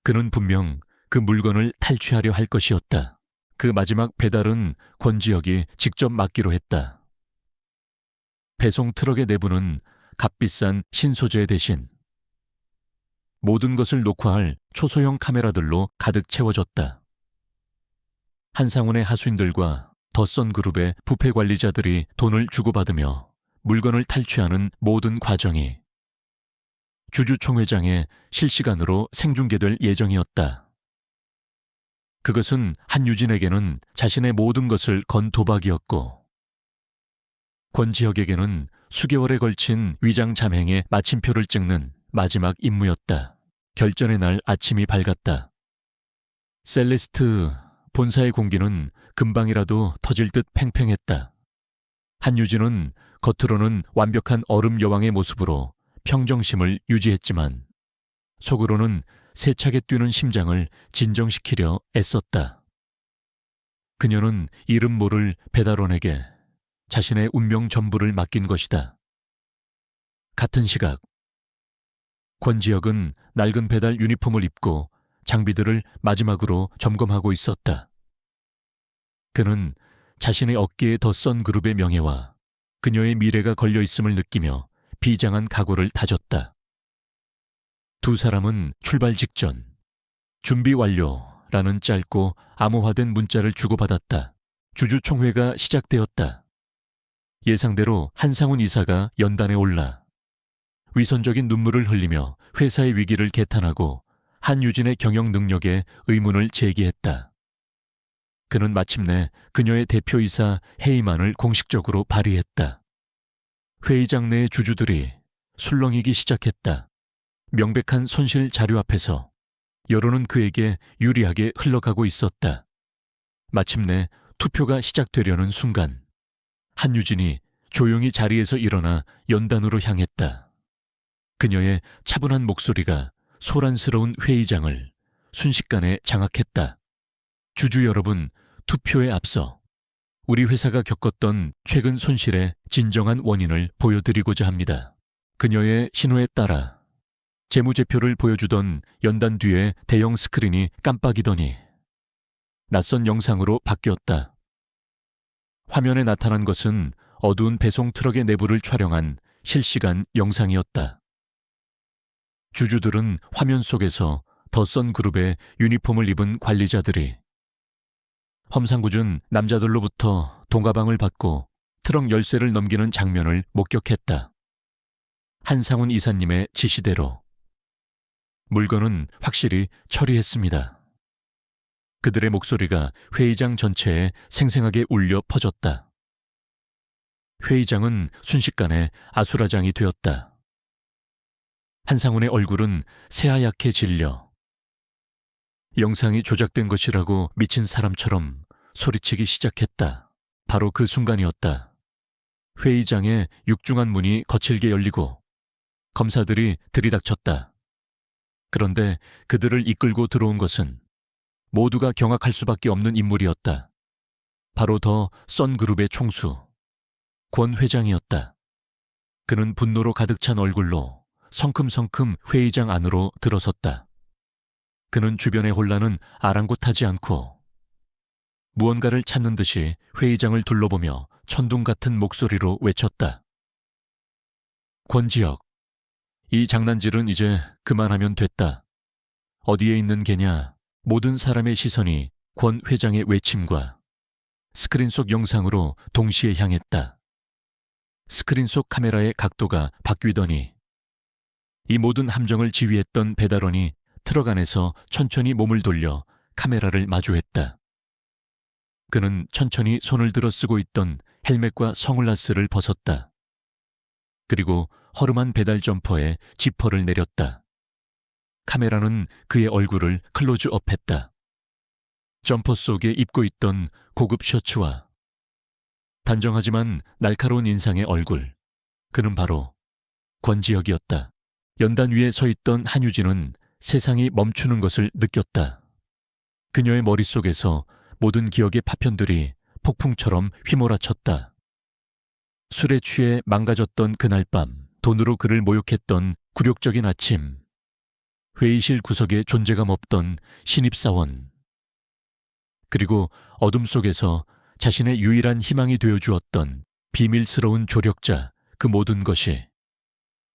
그는 분명 그 물건을 탈취하려 할 것이었다. 그 마지막 배달은 권지혁이 직접 맡기로 했다. 배송 트럭의 내부는 값비싼 신소재 대신 모든 것을 녹화할 초소형 카메라들로 가득 채워졌다. 한상훈의 하수인들과 덧선 그룹의 부패 관리자들이 돈을 주고받으며 물건을 탈취하는 모든 과정이 주주총회장에 실시간으로 생중계될 예정이었다. 그것은 한유진에게는 자신의 모든 것을 건 도박이었고 권지혁에게는 수개월에 걸친 위장 잠행의 마침표를 찍는 마지막 임무였다. 결전의 날 아침이 밝았다. 셀레스트 본사의 공기는 금방이라도 터질 듯 팽팽했다. 한유진은 겉으로는 완벽한 얼음 여왕의 모습으로 평정심을 유지했지만 속으로는 세차게 뛰는 심장을 진정시키려 애썼다. 그녀는 이름 모를 배달원에게 자신의 운명 전부를 맡긴 것이다. 같은 시각, 권지혁은 낡은 배달 유니폼을 입고 장비들을 마지막으로 점검하고 있었다. 그는 자신의 어깨에 덧선 그룹의 명예와 그녀의 미래가 걸려 있음을 느끼며 비장한 각오를 다졌다. 두 사람은 출발 직전 준비 완료라는 짧고 암호화된 문자를 주고받았다. 주주총회가 시작되었다. 예상대로 한상훈 이사가 연단에 올라 위선적인 눈물을 흘리며 회사의 위기를 개탄하고 한유진의 경영 능력에 의문을 제기했다. 그는 마침내 그녀의 대표이사 해임안을 공식적으로 발의했다. 회의장 내의 주주들이 술렁이기 시작했다. 명백한 손실 자료 앞에서 여론은 그에게 유리하게 흘러가고 있었다. 마침내 투표가 시작되려는 순간 한유진이 조용히 자리에서 일어나 연단으로 향했다. 그녀의 차분한 목소리가 소란스러운 회의장을 순식간에 장악했다. 주주 여러분, 투표에 앞서 우리 회사가 겪었던 최근 손실의 진정한 원인을 보여드리고자 합니다. 그녀의 신호에 따라 재무제표를 보여주던 연단 뒤에 대형 스크린이 깜빡이더니 낯선 영상으로 바뀌었다. 화면에 나타난 것은 어두운 배송 트럭의 내부를 촬영한 실시간 영상이었다. 주주들은 화면 속에서 더선 그룹의 유니폼을 입은 관리자들이 험상궂은 남자들로부터 돈가방을 받고 트럭 열쇠를 넘기는 장면을 목격했다. 한상훈 이사님의 지시대로 물건은 확실히 처리했습니다. 그들의 목소리가 회의장 전체에 생생하게 울려 퍼졌다. 회의장은 순식간에 아수라장이 되었다. 한상훈의 얼굴은 새하얗게 질려 영상이 조작된 것이라고 미친 사람처럼 소리치기 시작했다. 바로 그 순간이었다. 회의장의 육중한 문이 거칠게 열리고 검사들이 들이닥쳤다. 그런데 그들을 이끌고 들어온 것은 모두가 경악할 수밖에 없는 인물이었다. 바로 더 썬그룹의 총수, 권 회장이었다. 그는 분노로 가득 찬 얼굴로 성큼성큼 회의장 안으로 들어섰다. 그는 주변의 혼란은 아랑곳하지 않고 무언가를 찾는 듯이 회의장을 둘러보며 천둥 같은 목소리로 외쳤다. 권지혁, 이 장난질은 이제 그만하면 됐다. 어디에 있는 개냐? 모든 사람의 시선이 권 회장의 외침과 스크린 속 영상으로 동시에 향했다. 스크린 속 카메라의 각도가 바뀌더니 이 모든 함정을 지휘했던 배달원이 트럭 안에서 천천히 몸을 돌려 카메라를 마주했다. 그는 천천히 손을 들어 쓰고 있던 헬멧과 선글라스를 벗었다. 그리고 허름한 배달 점퍼에 지퍼를 내렸다. 카메라는 그의 얼굴을 클로즈업했다. 점퍼 속에 입고 있던 고급 셔츠와 단정하지만 날카로운 인상의 얼굴. 그는 바로 권지혁이었다. 연단 위에 서 있던 한유진은 세상이 멈추는 것을 느꼈다. 그녀의 머릿속에서 모든 기억의 파편들이 폭풍처럼 휘몰아쳤다. 술에 취해 망가졌던 그날 밤, 돈으로 그를 모욕했던 굴욕적인 아침, 회의실 구석에 존재감 없던 신입사원, 그리고 어둠 속에서 자신의 유일한 희망이 되어주었던 비밀스러운 조력자, 그 모든 것이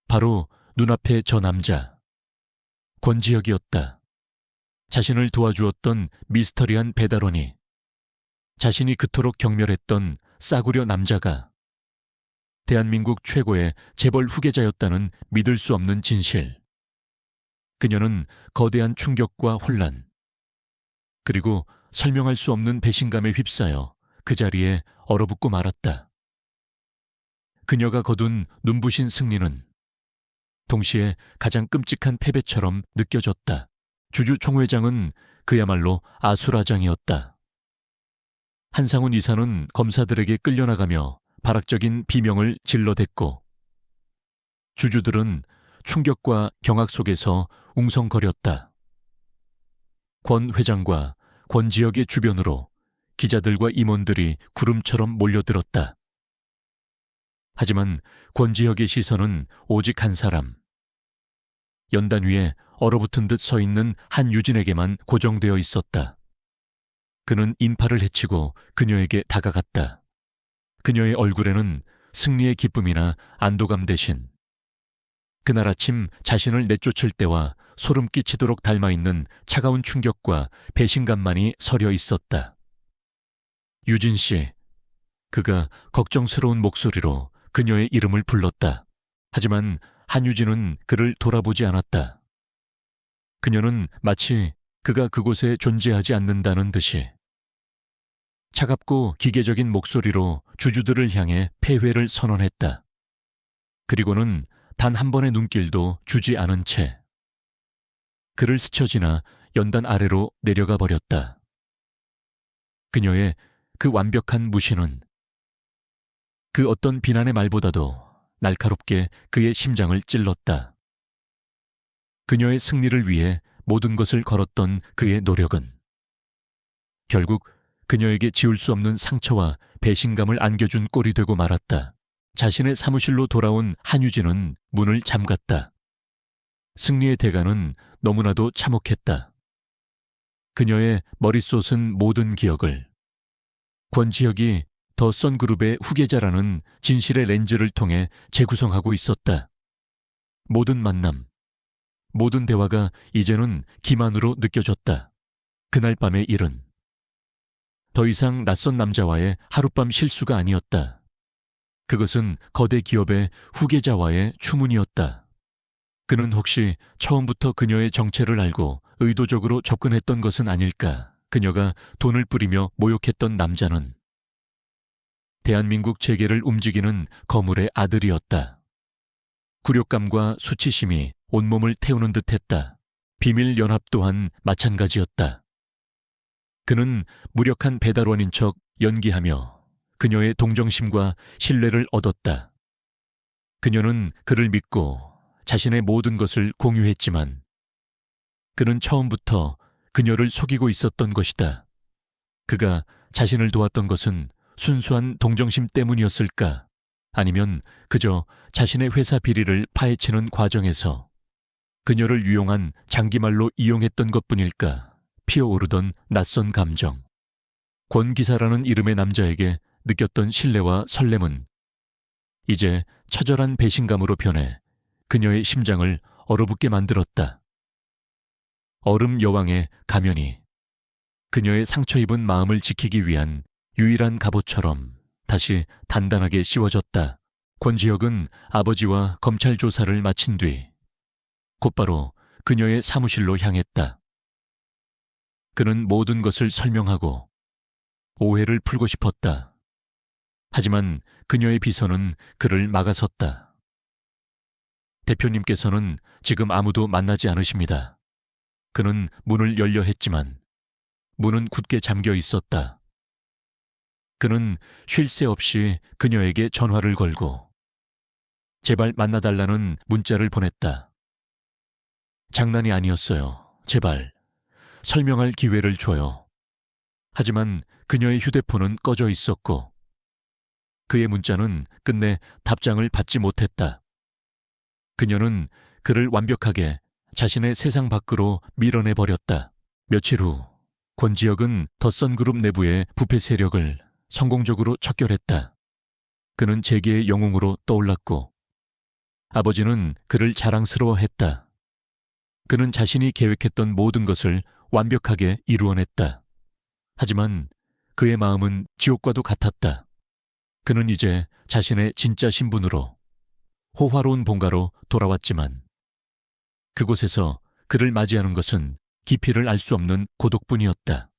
바로 눈앞의 저 남자, 권지혁이었다. 자신을 도와주었던 미스터리한 배달원이, 자신이 그토록 경멸했던 싸구려 남자가 대한민국 최고의 재벌 후계자였다는 믿을 수 없는 진실. 그녀는 거대한 충격과 혼란, 그리고 설명할 수 없는 배신감에 휩싸여 그 자리에 얼어붙고 말았다. 그녀가 거둔 눈부신 승리는 동시에 가장 끔찍한 패배처럼 느껴졌다. 주주 총회장은 그야말로 아수라장이었다. 한상훈 이사는 검사들에게 끌려나가며 발악적인 비명을 질러댔고 주주들은 충격과 경악 속에서 웅성거렸다. 권 회장과 권지혁의 주변으로 기자들과 임원들이 구름처럼 몰려들었다. 하지만 권지혁의 시선은 오직 한 사람, 연단 위에 얼어붙은 듯 서 있는 한유진에게만 고정되어 있었다. 그는 인파를 헤치고 그녀에게 다가갔다. 그녀의 얼굴에는 승리의 기쁨이나 안도감 대신 그날 아침 자신을 내쫓을 때와 소름 끼치도록 닮아있는 차가운 충격과 배신감만이 서려 있었다. 유진 씨, 그가 걱정스러운 목소리로 그녀의 이름을 불렀다. 하지만 한유진은 그를 돌아보지 않았다. 그녀는 마치 그가 그곳에 존재하지 않는다는 듯이 차갑고 기계적인 목소리로 주주들을 향해 패회를 선언했다. 그리고는 단 한 번의 눈길도 주지 않은 채 그를 스쳐 지나 연단 아래로 내려가 버렸다. 그녀의 그 완벽한 무시는 그 어떤 비난의 말보다도 날카롭게 그의 심장을 찔렀다. 그녀의 승리를 위해 모든 것을 걸었던 그의 노력은 결국 그녀에게 지울 수 없는 상처와 배신감을 안겨준 꼴이 되고 말았다. 자신의 사무실로 돌아온 한유진은 문을 잠갔다. 승리의 대가는 너무나도 참혹했다. 그녀의 머릿속은 모든 기억을 권지혁이 더 선그룹의 후계자라는 진실의 렌즈를 통해 재구성하고 있었다. 모든 만남, 모든 대화가 이제는 기만으로 느껴졌다. 그날 밤의 일은 더 이상 낯선 남자와의 하룻밤 실수가 아니었다. 그것은 거대 기업의 후계자와의 추문이었다. 그는 혹시 처음부터 그녀의 정체를 알고 의도적으로 접근했던 것은 아닐까. 그녀가 돈을 뿌리며 모욕했던 남자는 대한민국 재계를 움직이는 거물의 아들이었다. 굴욕감과 수치심이 온몸을 태우는 듯했다. 비밀 연합 또한 마찬가지였다. 그는 무력한 배달원인 척 연기하며 그녀의 동정심과 신뢰를 얻었다. 그녀는 그를 믿고 자신의 모든 것을 공유했지만 그는 처음부터 그녀를 속이고 있었던 것이다. 그가 자신을 도왔던 것은 순수한 동정심 때문이었을까? 아니면 그저 자신의 회사 비리를 파헤치는 과정에서 그녀를 유용한 장기말로 이용했던 것뿐일까? 피어오르던 낯선 감정. 권 기사라는 이름의 남자에게 느꼈던 신뢰와 설렘은 이제 처절한 배신감으로 변해 그녀의 심장을 얼어붙게 만들었다. 얼음 여왕의 가면이 그녀의 상처 입은 마음을 지키기 위한 유일한 갑옷처럼 다시 단단하게 씌워졌다. 권지혁은 아버지와 검찰 조사를 마친 뒤 곧바로 그녀의 사무실로 향했다. 그는 모든 것을 설명하고 오해를 풀고 싶었다. 하지만 그녀의 비서는 그를 막아섰다. 대표님께서는 지금 아무도 만나지 않으십니다. 그는 문을 열려 했지만 문은 굳게 잠겨 있었다. 그는 쉴 새 없이 그녀에게 전화를 걸고 제발 만나달라는 문자를 보냈다. 장난이 아니었어요. 제발 설명할 기회를 줘요. 하지만 그녀의 휴대폰은 꺼져 있었고 그의 문자는 끝내 답장을 받지 못했다. 그녀는 그를 완벽하게 자신의 세상 밖으로 밀어내버렸다. 며칠 후 권지혁은 덧선그룹 내부의 부패 세력을 성공적으로 척결했다. 그는 재계의 영웅으로 떠올랐고 아버지는 그를 자랑스러워했다. 그는 자신이 계획했던 모든 것을 완벽하게 이루어냈다. 하지만 그의 마음은 지옥과도 같았다. 그는 이제 자신의 진짜 신분으로 호화로운 본가로 돌아왔지만 그곳에서 그를 맞이하는 것은 깊이를 알 수 없는 고독뿐이었다.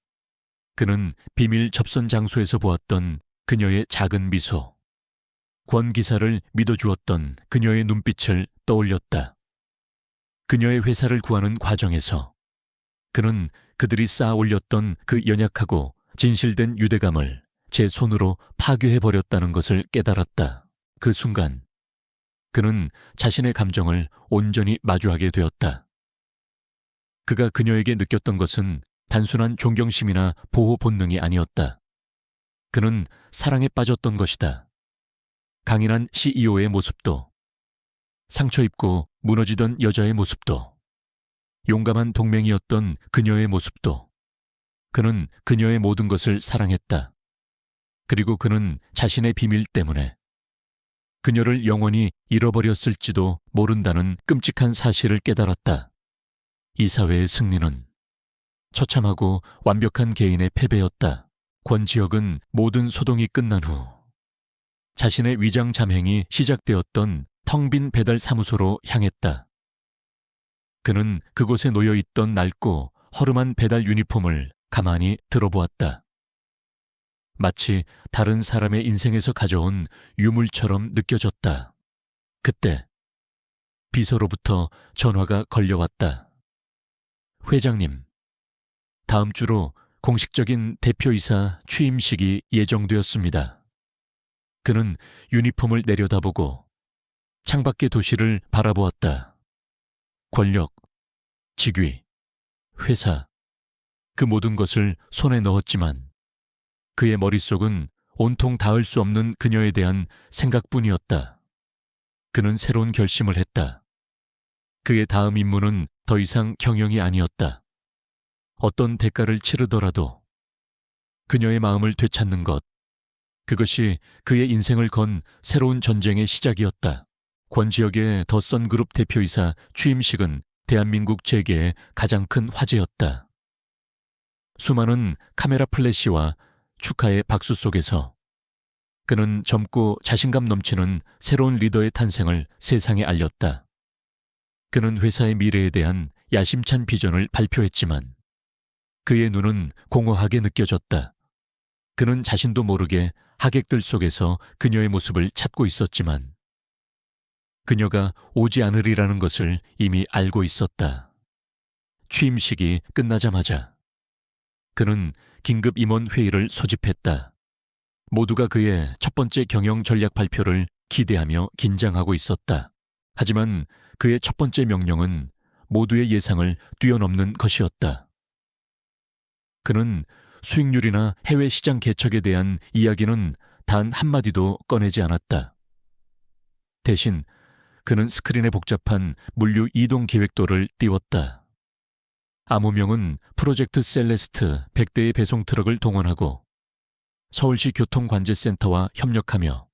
그는 비밀 접선 장소에서 보았던 그녀의 작은 미소, 권 기사를 믿어주었던 그녀의 눈빛을 떠올렸다. 그녀의 회사를 구하는 과정에서 그는 그들이 쌓아 올렸던 그 연약하고 진실된 유대감을 제 손으로 파괴해버렸다는 것을 깨달았다. 그 순간 그는 자신의 감정을 온전히 마주하게 되었다. 그가 그녀에게 느꼈던 것은 단순한 존경심이나 보호 본능이 아니었다. 그는 사랑에 빠졌던 것이다. 강인한 CEO의 모습도, 상처 입고 무너지던 여자의 모습도, 용감한 동맹이었던 그녀의 모습도, 그는 그녀의 모든 것을 사랑했다. 그리고 그는 자신의 비밀 때문에 그녀를 영원히 잃어버렸을지도 모른다는 끔찍한 사실을 깨달았다. 이 사회의 승리는 처참하고 완벽한 개인의 패배였다. 권지혁은 모든 소동이 끝난 후 자신의 위장 잠행이 시작되었던 텅 빈 배달 사무소로 향했다. 그는 그곳에 놓여있던 낡고 허름한 배달 유니폼을 가만히 들어보았다. 마치 다른 사람의 인생에서 가져온 유물처럼 느껴졌다. 그때 비서로부터 전화가 걸려왔다. 회장님, 다음 주로 공식적인 대표이사 취임식이 예정되었습니다. 그는 유니폼을 내려다보고 창밖의 도시를 바라보았다. 권력, 직위, 회사, 그 모든 것을 손에 넣었지만 그의 머릿속은 온통 닿을 수 없는 그녀에 대한 생각뿐이었다. 그는 새로운 결심을 했다. 그의 다음 임무는 더 이상 경영이 아니었다. 어떤 대가를 치르더라도 그녀의 마음을 되찾는 것, 그것이 그의 인생을 건 새로운 전쟁의 시작이었다. 권지혁의 더 선그룹 대표이사 취임식은 대한민국 재계의 가장 큰 화제였다. 수많은 카메라 플래시와 축하의 박수 속에서 그는 젊고 자신감 넘치는 새로운 리더의 탄생을 세상에 알렸다. 그는 회사의 미래에 대한 야심찬 비전을 발표했지만 그의 눈은 공허하게 느껴졌다. 그는 자신도 모르게 하객들 속에서 그녀의 모습을 찾고 있었지만 그녀가 오지 않으리라는 것을 이미 알고 있었다. 취임식이 끝나자마자 그는 긴급 임원 회의를 소집했다. 모두가 그의 첫 번째 경영 전략 발표를 기대하며 긴장하고 있었다. 하지만 그의 첫 번째 명령은 모두의 예상을 뛰어넘는 것이었다. 그는 수익률이나 해외 시장 개척에 대한 이야기는 단 한마디도 꺼내지 않았다. 대신 그는 스크린에 복잡한 물류 이동 계획도를 띄웠다. 암호명은 프로젝트 셀레스트 100대의 배송 트럭을 동원하고 서울시 교통관제센터와 협력하며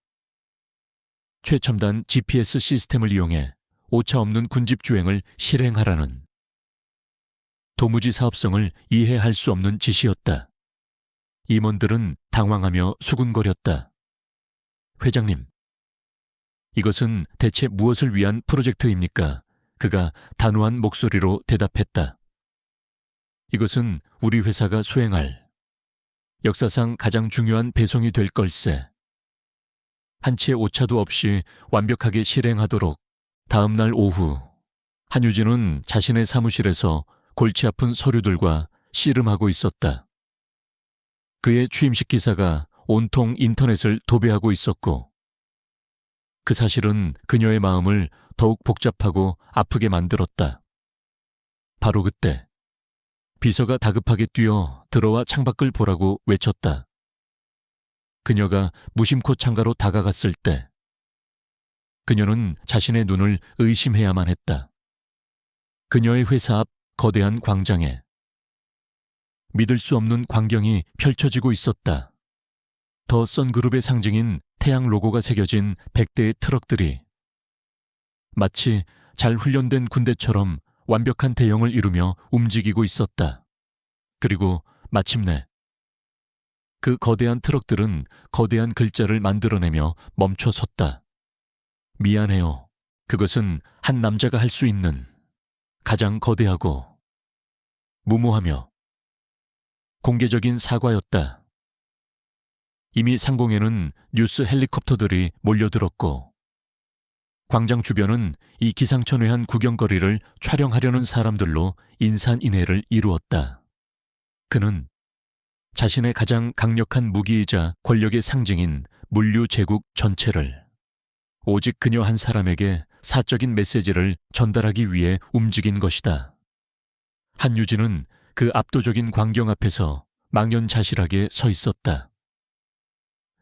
최첨단 GPS 시스템을 이용해 오차 없는 군집 주행을 실행하라는 도무지 사업성을 이해할 수 없는 지시였다. 임원들은 당황하며 수군거렸다. 회장님, 이것은 대체 무엇을 위한 프로젝트입니까? 그가 단호한 목소리로 대답했다. 이것은 우리 회사가 수행할 역사상 가장 중요한 배송이 될 걸세. 한치의 오차도 없이 완벽하게 실행하도록. 다음 날 오후 한유진은 자신의 사무실에서 골치 아픈 서류들과 씨름하고 있었다. 그의 취임식 기사가 온통 인터넷을 도배하고 있었고 그 사실은 그녀의 마음을 더욱 복잡하고 아프게 만들었다. 바로 그때 비서가 다급하게 뛰어 들어와 창밖을 보라고 외쳤다. 그녀가 무심코 창가로 다가갔을 때 그녀는 자신의 눈을 의심해야만 했다. 그녀의 회사 앞 거대한 광장에 믿을 수 없는 광경이 펼쳐지고 있었다. 더 선그룹의 상징인 태양 로고가 새겨진 100대의 트럭들이 마치 잘 훈련된 군대처럼 완벽한 대형을 이루며 움직이고 있었다. 그리고 마침내 그 거대한 트럭들은 거대한 글자를 만들어내며 멈춰 섰다. 미안해요. 그것은 한 남자가 할 수 있는 가장 거대하고 무모하며 공개적인 사과였다. 이미 상공에는 뉴스 헬리콥터들이 몰려들었고 광장 주변은 이 기상천외한 구경거리를 촬영하려는 사람들로 인산인해를 이루었다. 그는 자신의 가장 강력한 무기이자 권력의 상징인 물류 제국 전체를 오직 그녀 한 사람에게 사적인 메시지를 전달하기 위해 움직인 것이다. 한유진은 그 압도적인 광경 앞에서 망연자실하게 서 있었다.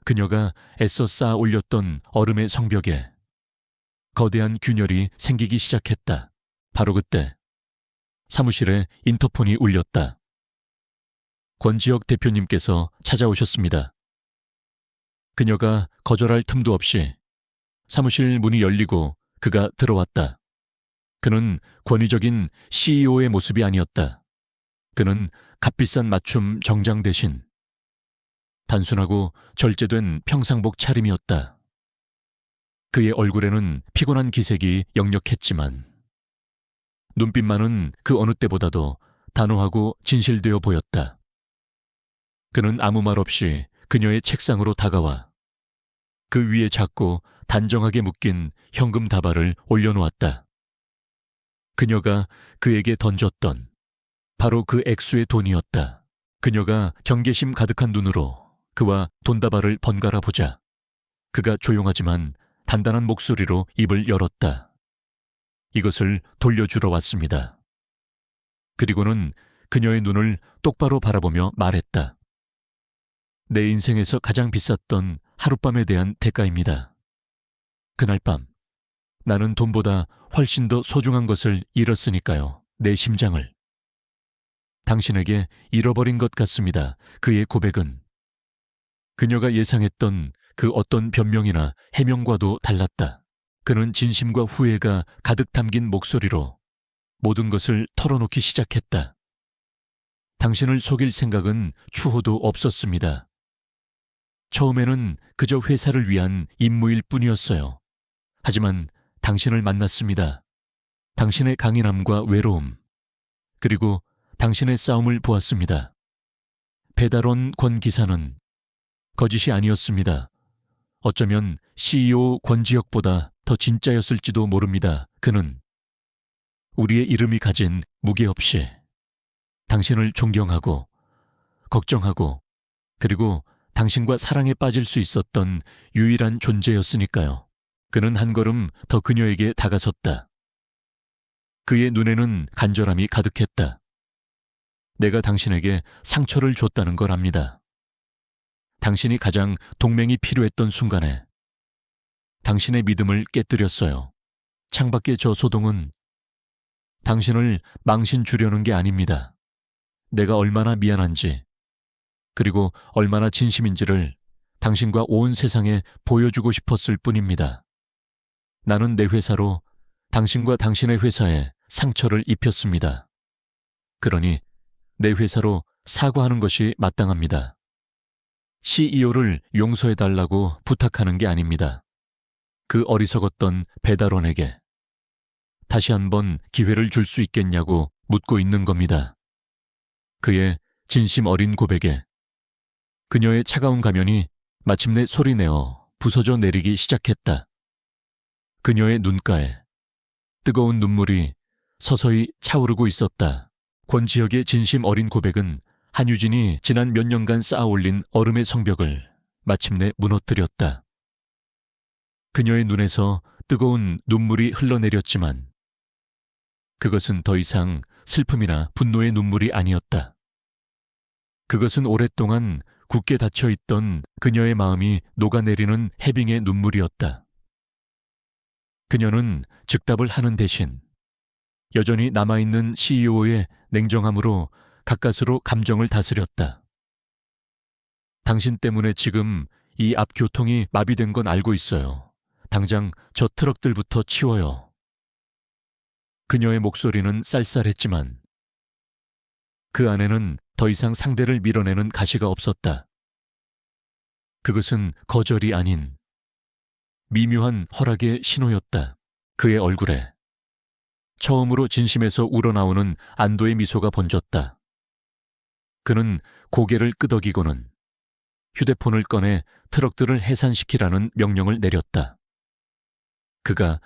그녀가 애써 쌓아 올렸던 얼음의 성벽에 거대한 균열이 생기기 시작했다. 바로 그때 사무실에 인터폰이 울렸다. 권지혁 대표님께서 찾아오셨습니다. 그녀가 거절할 틈도 없이 사무실 문이 열리고 그가 들어왔다. 그는 권위적인 CEO의 모습이 아니었다. 그는 값비싼 맞춤 정장 대신 단순하고 절제된 평상복 차림이었다. 그의 얼굴에는 피곤한 기색이 역력했지만 눈빛만은 그 어느 때보다도 단호하고 진실되어 보였다. 그는 아무 말 없이 그녀의 책상으로 다가와 그 위에 작고 단정하게 묶인 현금 다발을 올려놓았다. 그녀가 그에게 던졌던 바로 그 액수의 돈이었다. 그녀가 경계심 가득한 눈으로 그와 돈다발을 번갈아 보자 그가 조용하지만 단단한 목소리로 입을 열었다. 이것을 돌려주러 왔습니다. 그리고는 그녀의 눈을 똑바로 바라보며 말했다. 내 인생에서 가장 비쌌던 하룻밤에 대한 대가입니다. 그날 밤 나는 돈보다 훨씬 더 소중한 것을 잃었으니까요. 내 심장을. 당신에게 잃어버린 것 같습니다. 그의 고백은 그녀가 예상했던 그 어떤 변명이나 해명과도 달랐다. 그는 진심과 후회가 가득 담긴 목소리로 모든 것을 털어놓기 시작했다. 당신을 속일 생각은 추호도 없었습니다. 처음에는 그저 회사를 위한 임무일 뿐이었어요. 하지만 당신을 만났습니다. 당신의 강인함과 외로움, 그리고 당신의 싸움을 보았습니다. 배달원 권 기사는 거짓이 아니었습니다. 어쩌면 CEO 권지혁보다 더 진짜였을지도 모릅니다. 그는 우리의 이름이 가진 무게 없이 당신을 존경하고 걱정하고 그리고 당신과 사랑에 빠질 수 있었던 유일한 존재였으니까요. 그는 한 걸음 더 그녀에게 다가섰다. 그의 눈에는 간절함이 가득했다. 내가 당신에게 상처를 줬다는 걸 압니다. 당신이 가장 동맹이 필요했던 순간에 당신의 믿음을 깨뜨렸어요. 창밖의 저 소동은 당신을 망신 주려는 게 아닙니다. 내가 얼마나 미안한지, 그리고 얼마나 진심인지를 당신과 온 세상에 보여주고 싶었을 뿐입니다. 나는 내 회사로 당신과 당신의 회사에 상처를 입혔습니다. 그러니 내 회사로 사과하는 것이 마땅합니다. CEO를 용서해달라고 부탁하는 게 아닙니다. 그 어리석었던 배달원에게 다시 한번 기회를 줄 수 있겠냐고 묻고 있는 겁니다. 그의 진심 어린 고백에 그녀의 차가운 가면이 마침내 소리내어 부서져 내리기 시작했다. 그녀의 눈가에 뜨거운 눈물이 서서히 차오르고 있었다. 권지혁의 진심 어린 고백은 한유진이 지난 몇 년간 쌓아올린 얼음의 성벽을 마침내 무너뜨렸다. 그녀의 눈에서 뜨거운 눈물이 흘러내렸지만 그것은 더 이상 슬픔이나 분노의 눈물이 아니었다. 그것은 오랫동안 굳게 닫혀있던 그녀의 마음이 녹아내리는 해빙의 눈물이었다. 그녀는 즉답을 하는 대신 여전히 남아있는 CEO의 냉정함으로 가까스로 감정을 다스렸다. 당신 때문에 지금 이 앞 교통이 마비된 건 알고 있어요. 당장 저 트럭들부터 치워요. 그녀의 목소리는 쌀쌀했지만 그 안에는 더 이상 상대를 밀어내는 가시가 없었다. 그것은 거절이 아닌 미묘한 허락의 신호였다. 그의 얼굴에 처음으로 진심에서 우러나오는 안도의 미소가 번졌다. 그는 고개를 끄덕이고는 휴대폰을 꺼내 트럭들을 해산시키라는 명령을 내렸다. 그가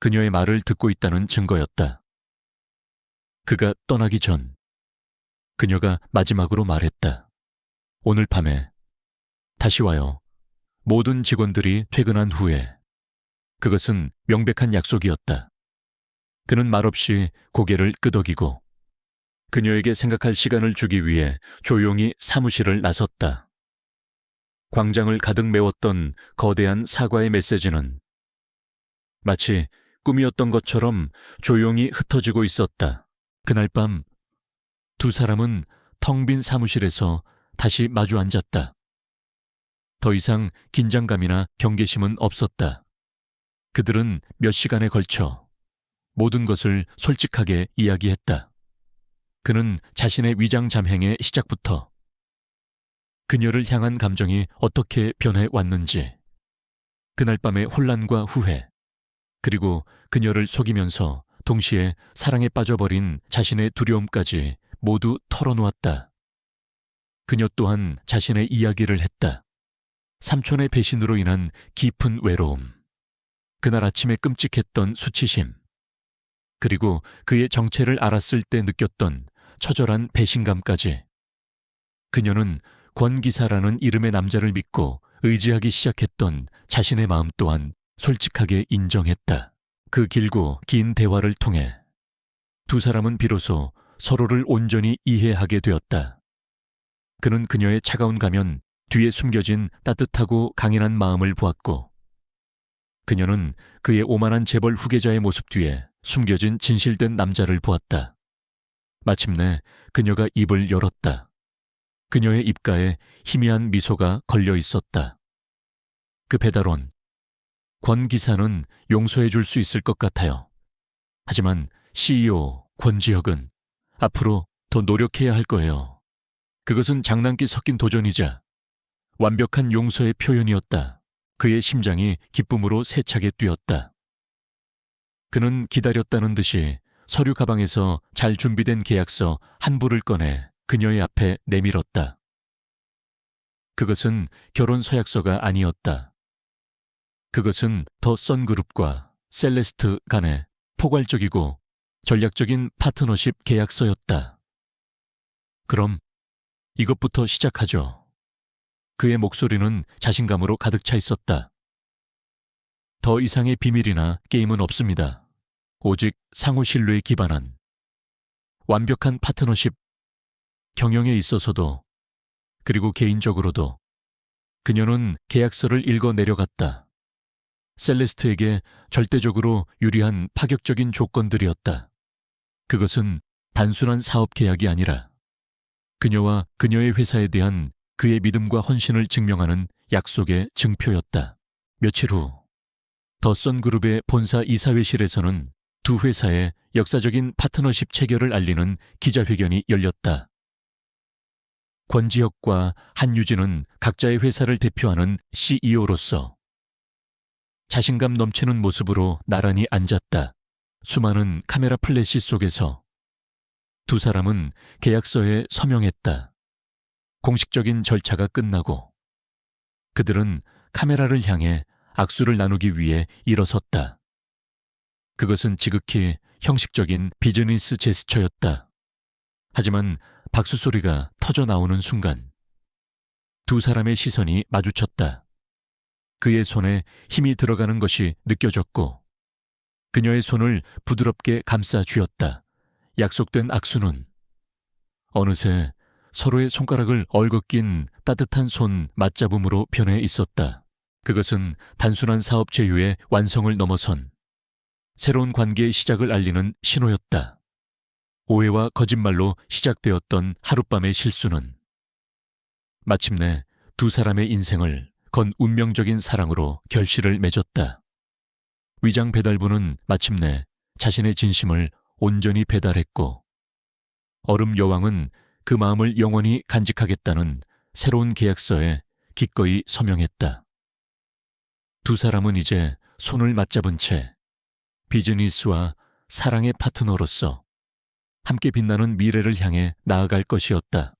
그녀의 말을 듣고 있다는 증거였다. 그가 떠나기 전 그녀가 마지막으로 말했다. 오늘 밤에 다시 와요. 모든 직원들이 퇴근한 후에. 그것은 명백한 약속이었다. 그는 말없이 고개를 끄덕이고 그녀에게 생각할 시간을 주기 위해 조용히 사무실을 나섰다. 광장을 가득 메웠던 거대한 사과의 메시지는 마치 꿈이었던 것처럼 조용히 흩어지고 있었다. 그날 밤 두 사람은 텅 빈 사무실에서 다시 마주 앉았다. 더 이상 긴장감이나 경계심은 없었다. 그들은 몇 시간에 걸쳐 모든 것을 솔직하게 이야기했다. 그는 자신의 위장 잠행의 시작부터 그녀를 향한 감정이 어떻게 변해왔는지, 그날 밤의 혼란과 후회, 그리고 그녀를 속이면서 동시에 사랑에 빠져버린 자신의 두려움까지 모두 털어놓았다. 그녀 또한 자신의 이야기를 했다. 삼촌의 배신으로 인한 깊은 외로움, 그날 아침에 끔찍했던 수치심, 그리고 그의 정체를 알았을 때 느꼈던 처절한 배신감까지. 그녀는 권 기사라는 이름의 남자를 믿고 의지하기 시작했던 자신의 마음 또한 솔직하게 인정했다. 그 길고 긴 대화를 통해 두 사람은 비로소 서로를 온전히 이해하게 되었다. 그는 그녀의 차가운 가면 뒤에 숨겨진 따뜻하고 강인한 마음을 보았고, 그녀는 그의 오만한 재벌 후계자의 모습 뒤에 숨겨진 진실된 남자를 보았다. 마침내 그녀가 입을 열었다. 그녀의 입가에 희미한 미소가 걸려 있었다. 그 배달원, 권 기사는 용서해 줄 수 있을 것 같아요. 하지만 CEO 권지혁은 앞으로 더 노력해야 할 거예요. 그것은 장난기 섞인 도전이자 완벽한 용서의 표현이었다. 그의 심장이 기쁨으로 세차게 뛰었다. 그는 기다렸다는 듯이 서류 가방에서 잘 준비된 계약서 한 부를 꺼내 그녀의 앞에 내밀었다. 그것은 결혼 서약서가 아니었다. 그것은 더 선그룹과 셀레스트 간의 포괄적이고 전략적인 파트너십 계약서였다. 그럼 이것부터 시작하죠. 그의 목소리는 자신감으로 가득 차 있었다. 더 이상의 비밀이나 게임은 없습니다. 오직 상호 신뢰에 기반한 완벽한 파트너십. 경영에 있어서도 그리고 개인적으로도 그녀는 계약서를 읽어 내려갔다. 셀레스트에게 절대적으로 유리한 파격적인 조건들이었다. 그것은 단순한 사업 계약이 아니라 그녀와 그녀의 회사에 대한 그의 믿음과 헌신을 증명하는 약속의 증표였다. 며칠 후 더선그룹의 본사 이사회실에서는 두 회사의 역사적인 파트너십 체결을 알리는 기자회견이 열렸다. 권지혁과 한유진은 각자의 회사를 대표하는 CEO로서 자신감 넘치는 모습으로 나란히 앉았다. 수많은 카메라 플래시 속에서 두 사람은 계약서에 서명했다. 공식적인 절차가 끝나고 그들은 카메라를 향해 악수를 나누기 위해 일어섰다. 그것은 지극히 형식적인 비즈니스 제스처였다. 하지만 박수 소리가 터져 나오는 순간 두 사람의 시선이 마주쳤다. 그의 손에 힘이 들어가는 것이 느껴졌고 그녀의 손을 부드럽게 감싸 쥐었다. 약속된 악수는 어느새 서로의 손가락을 얽어낀 따뜻한 손 맞잡음으로 변해 있었다. 그것은 단순한 사업 제휴의 완성을 넘어선 새로운 관계의 시작을 알리는 신호였다. 오해와 거짓말로 시작되었던 하룻밤의 실수는 마침내 두 사람의 인생을 건 운명적인 사랑으로 결실을 맺었다. 위장 배달부는 마침내 자신의 진심을 온전히 배달했고 얼음 여왕은 그 마음을 영원히 간직하겠다는 새로운 계약서에 기꺼이 서명했다. 두 사람은 이제 손을 맞잡은 채 비즈니스와 사랑의 파트너로서 함께 빛나는 미래를 향해 나아갈 것이었다.